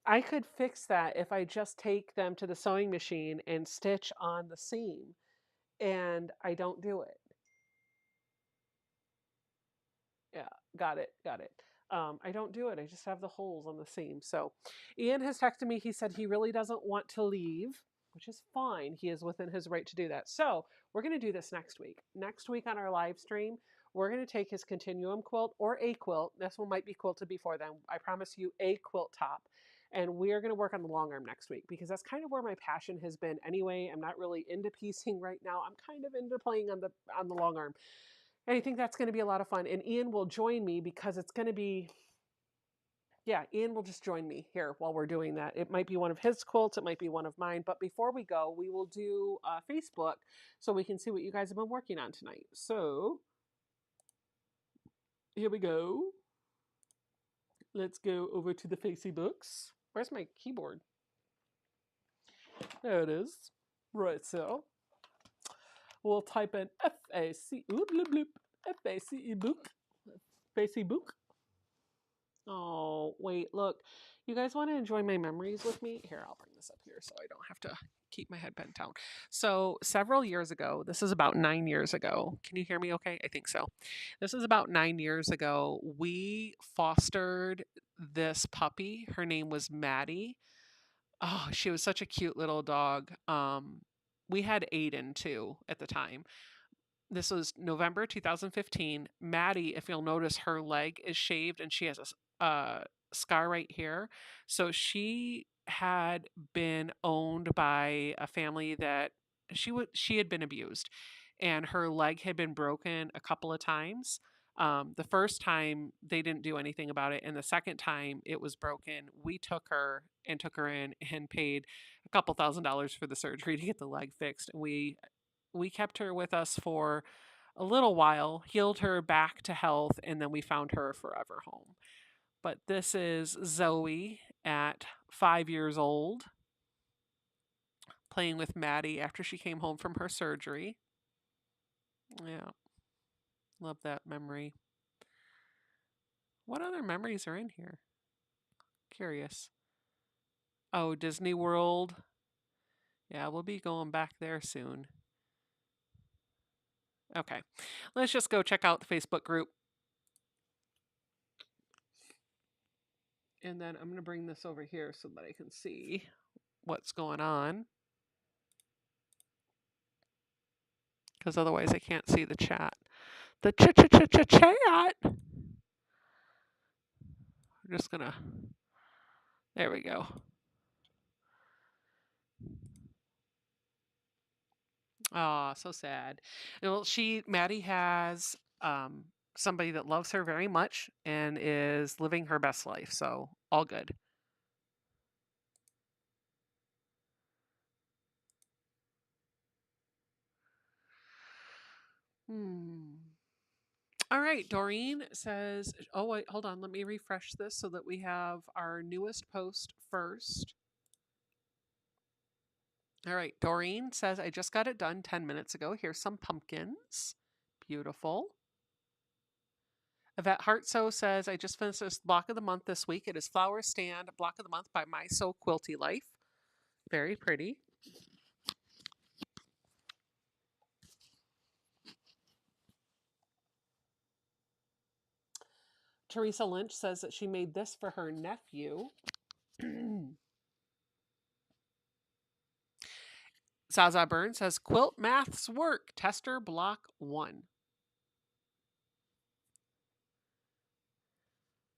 I could fix that if I just take them to the sewing machine and stitch on the seam. And I don't do it. Yeah, got it, got it. I don't do it. I just have the holes on the seam. So Ian has texted me. He said he really doesn't want to leave, which is fine. He is within his right to do that. So we're going to do this next week. Next week on our live stream, we're going to take his continuum quilt or a quilt. This one might be quilted before then. I promise you a quilt top. And we are going to work on the long arm next week because that's kind of where my passion has been anyway. I'm not really into piecing right now. I'm kind of into playing on the long arm. And I think that's going to be a lot of fun. And Ian will join me because it's going to be, yeah, Ian will just join me here while we're doing that. It might be one of his quilts, it might be one of mine. But before we go, we will do Facebook so we can see what you guys have been working on tonight. So here we go. Let's go over to the Facebooks. Where's my keyboard? There it is. Right, so we'll type in F-A-C, bloop, bloop, bloop, F-A-C-E book, Facebook. Oh, wait, look. You guys want to enjoy my memories with me? Here, I'll bring this up here so I don't have to keep my head bent down. So, several years ago, this is about 9 years ago. Can you hear me okay? I think so. This is about 9 years ago. We fostered this puppy. Her name was Maddie. Oh, she was such a cute little dog. We had Aiden too at the time. This was November 2015. Maddie, if you'll notice, her leg is shaved and she has a scar right here. So she had been owned by a family that she had been abused, and her leg had been broken a couple of times. The first time they didn't do anything about it, and the second time it was broken, we took her in and paid a couple $1,000s for the surgery to get the leg fixed. And we kept her with us for a little while, healed her back to health, and then we found her a forever home. But this is Zoe at 5 years old, playing with Maddie after she came home from her surgery. Yeah, love that memory. What other memories are in here? Curious. Oh, Disney World. Yeah, we'll be going back there soon. Okay, let's just go check out the Facebook group. And then I'm going to bring this over here so that I can see what's going on. Because otherwise I can't see the chat. The chat. We're just going to... There we go. Oh, so sad. Well, Maddie has somebody that loves her very much and is living her best life. So all good. All right, Doreen says, oh, wait, hold on. Let me refresh this so that we have our newest post first. All right, Doreen says, I just got it done 10 minutes ago. Here's some pumpkins. Beautiful. Yvette Hartso says, I just finished this block of the month this week. It is Flower Stand Block of the Month by My So Quilty Life. Very pretty. Teresa Lynch says that she made this for her nephew. Zaza Burns says, Quilt Maths Work, Tester Block 1.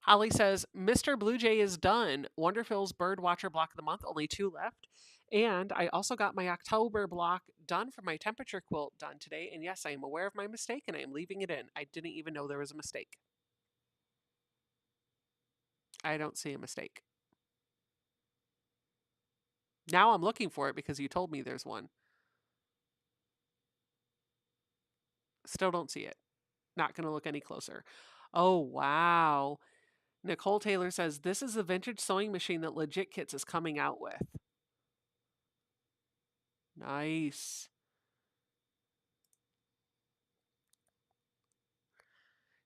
Holly says, Mr. Blue Jay is done. Wonderfil's Bird Watcher Block of the Month, only 2 left. And I also got my October block done for my temperature quilt done today. And yes, I am aware of my mistake and I am leaving it in. I didn't even know there was a mistake. I don't see a mistake. Now I'm looking for it because you told me there's one. Still don't see it. Not going to look any closer. Oh, wow. Nicole Taylor says, this is a vintage sewing machine that Legit Kits is coming out with. Nice.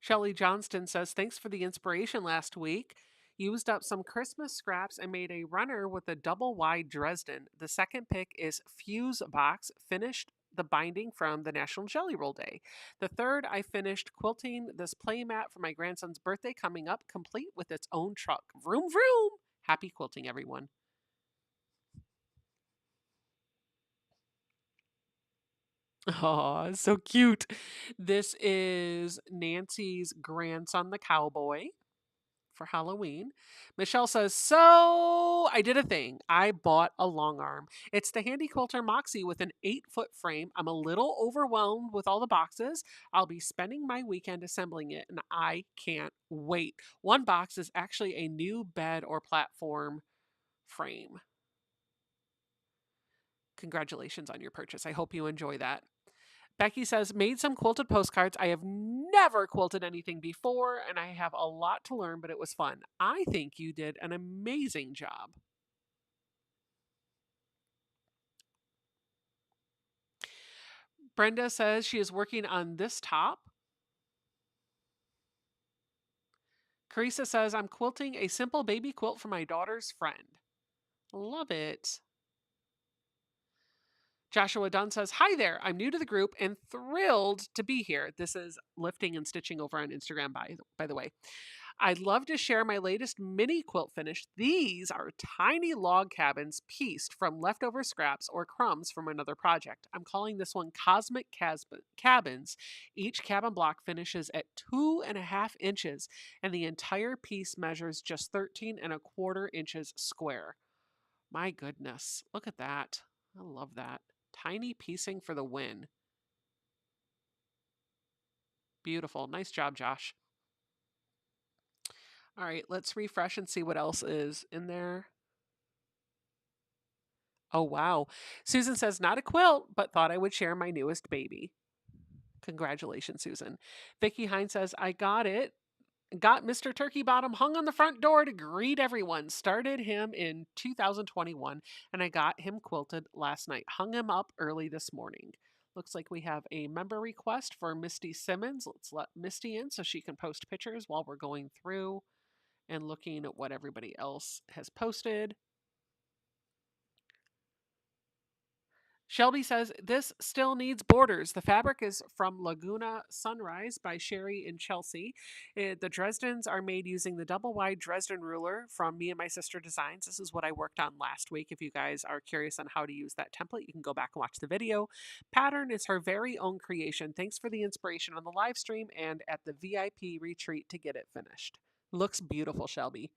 Shelly Johnston says, thanks for the inspiration last week. Used up some Christmas scraps and made a runner with a double wide Dresden. The second pick is Fuse Box, finished the binding from the National Jelly Roll Day. The third, I finished quilting this play mat for my grandson's birthday coming up, complete with its own truck. Vroom, vroom. Happy quilting, everyone. Oh, so cute. This is Nancy's grandson, the cowboy, for Halloween. Michelle says, so I did a thing. I bought a long arm. It's the Handy Quilter Moxie with an 8-foot frame. I'm a little overwhelmed with all the boxes. I'll be spending my weekend assembling it, and I can't wait. One box is actually a new bed or platform frame. Congratulations on your purchase. I hope you enjoy that. Becky says, made some quilted postcards. I have never quilted anything before, and I have a lot to learn, but it was fun. I think you did an amazing job. Brenda says she is working on this top. Carissa says, I'm quilting a simple baby quilt for my daughter's friend. Love it. Joshua Dunn says, hi there. I'm new to the group and thrilled to be here. This is Lifting and Stitching over on Instagram, by the way. I'd love to share my latest mini quilt finish. These are tiny log cabins pieced from leftover scraps or crumbs from another project. I'm calling this one Cosmic Cabins. Each cabin block finishes at 2.5 inches, and the entire piece measures just 13.25 inches square. My goodness, look at that. I love that. Tiny piecing for the win. Beautiful. Nice job, Josh. All right, let's refresh and see what else is in there. Oh, wow. Susan says, not a quilt, but thought I would share my newest baby. Congratulations, Susan. Vicki Hines says, I got it. Got Mr. Turkey Bottom hung on the front door to greet everyone. Started him in 2021, and I got him quilted last night. Hung him up early this morning. Looks like we have a member request for Misty Simmons. Let's let Misty in so she can post pictures while we're going through and looking at what everybody else has posted. Shelby says, this still needs borders. The fabric is from Laguna Sunrise by Sherry in Chelsea. The Dresdens are made using the double wide Dresden ruler from Me and My Sister Designs. This is what I worked on last week. If you guys are curious on how to use that template, you can go back and watch the video. Pattern is her very own creation. Thanks for the inspiration on the live stream and at the VIP retreat to get it finished. Looks beautiful, Shelby.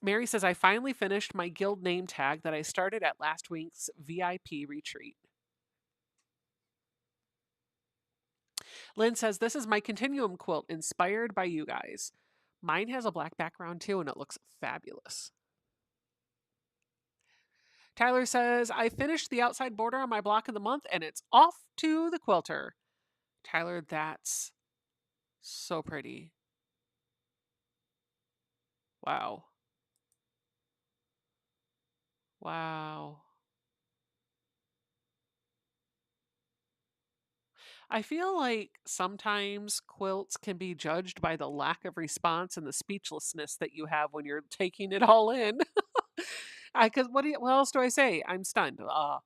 Mary says, I finally finished my guild name tag that I started at last week's VIP retreat. Lynn says, this is my continuum quilt inspired by you guys. Mine has a black background too, and it looks fabulous. Tyler says, I finished the outside border on my block of the month, and it's off to the quilter. Tyler, that's so pretty. Wow. Wow. I feel like sometimes quilts can be judged by the lack of response and the speechlessness that you have when you're taking it all in. Because what else do I say? I'm stunned.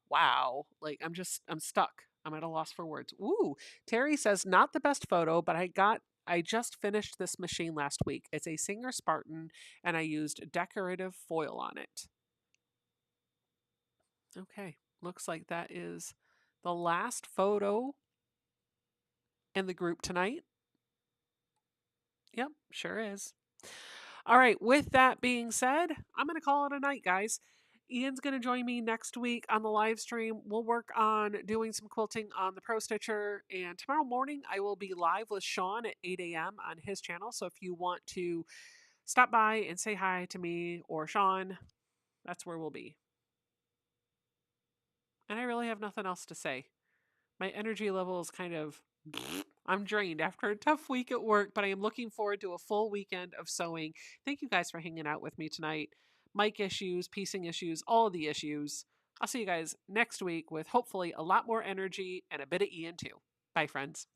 Wow. Like I'm stuck. I'm at a loss for words. Ooh, Terry says not the best photo, but I just finished this machine last week. It's a Singer Spartan, and I used decorative foil on it. Okay, looks like that is the last photo in the group tonight. Yep, sure is. All right, with that being said, I'm going to call it a night, guys. Ian's going to join me next week on the live stream. We'll work on doing some quilting on the Pro Stitcher. And tomorrow morning, I will be live with Sean at 8 a.m. on his channel. So if you want to stop by and say hi to me or Sean, that's where we'll be. And I really have nothing else to say. My energy level is kind of, I'm drained after a tough week at work, but I am looking forward to a full weekend of sewing. Thank you guys for hanging out with me tonight. Mic issues, piecing issues, all of the issues. I'll see you guys next week with hopefully a lot more energy and a bit of Ian too. Bye, friends.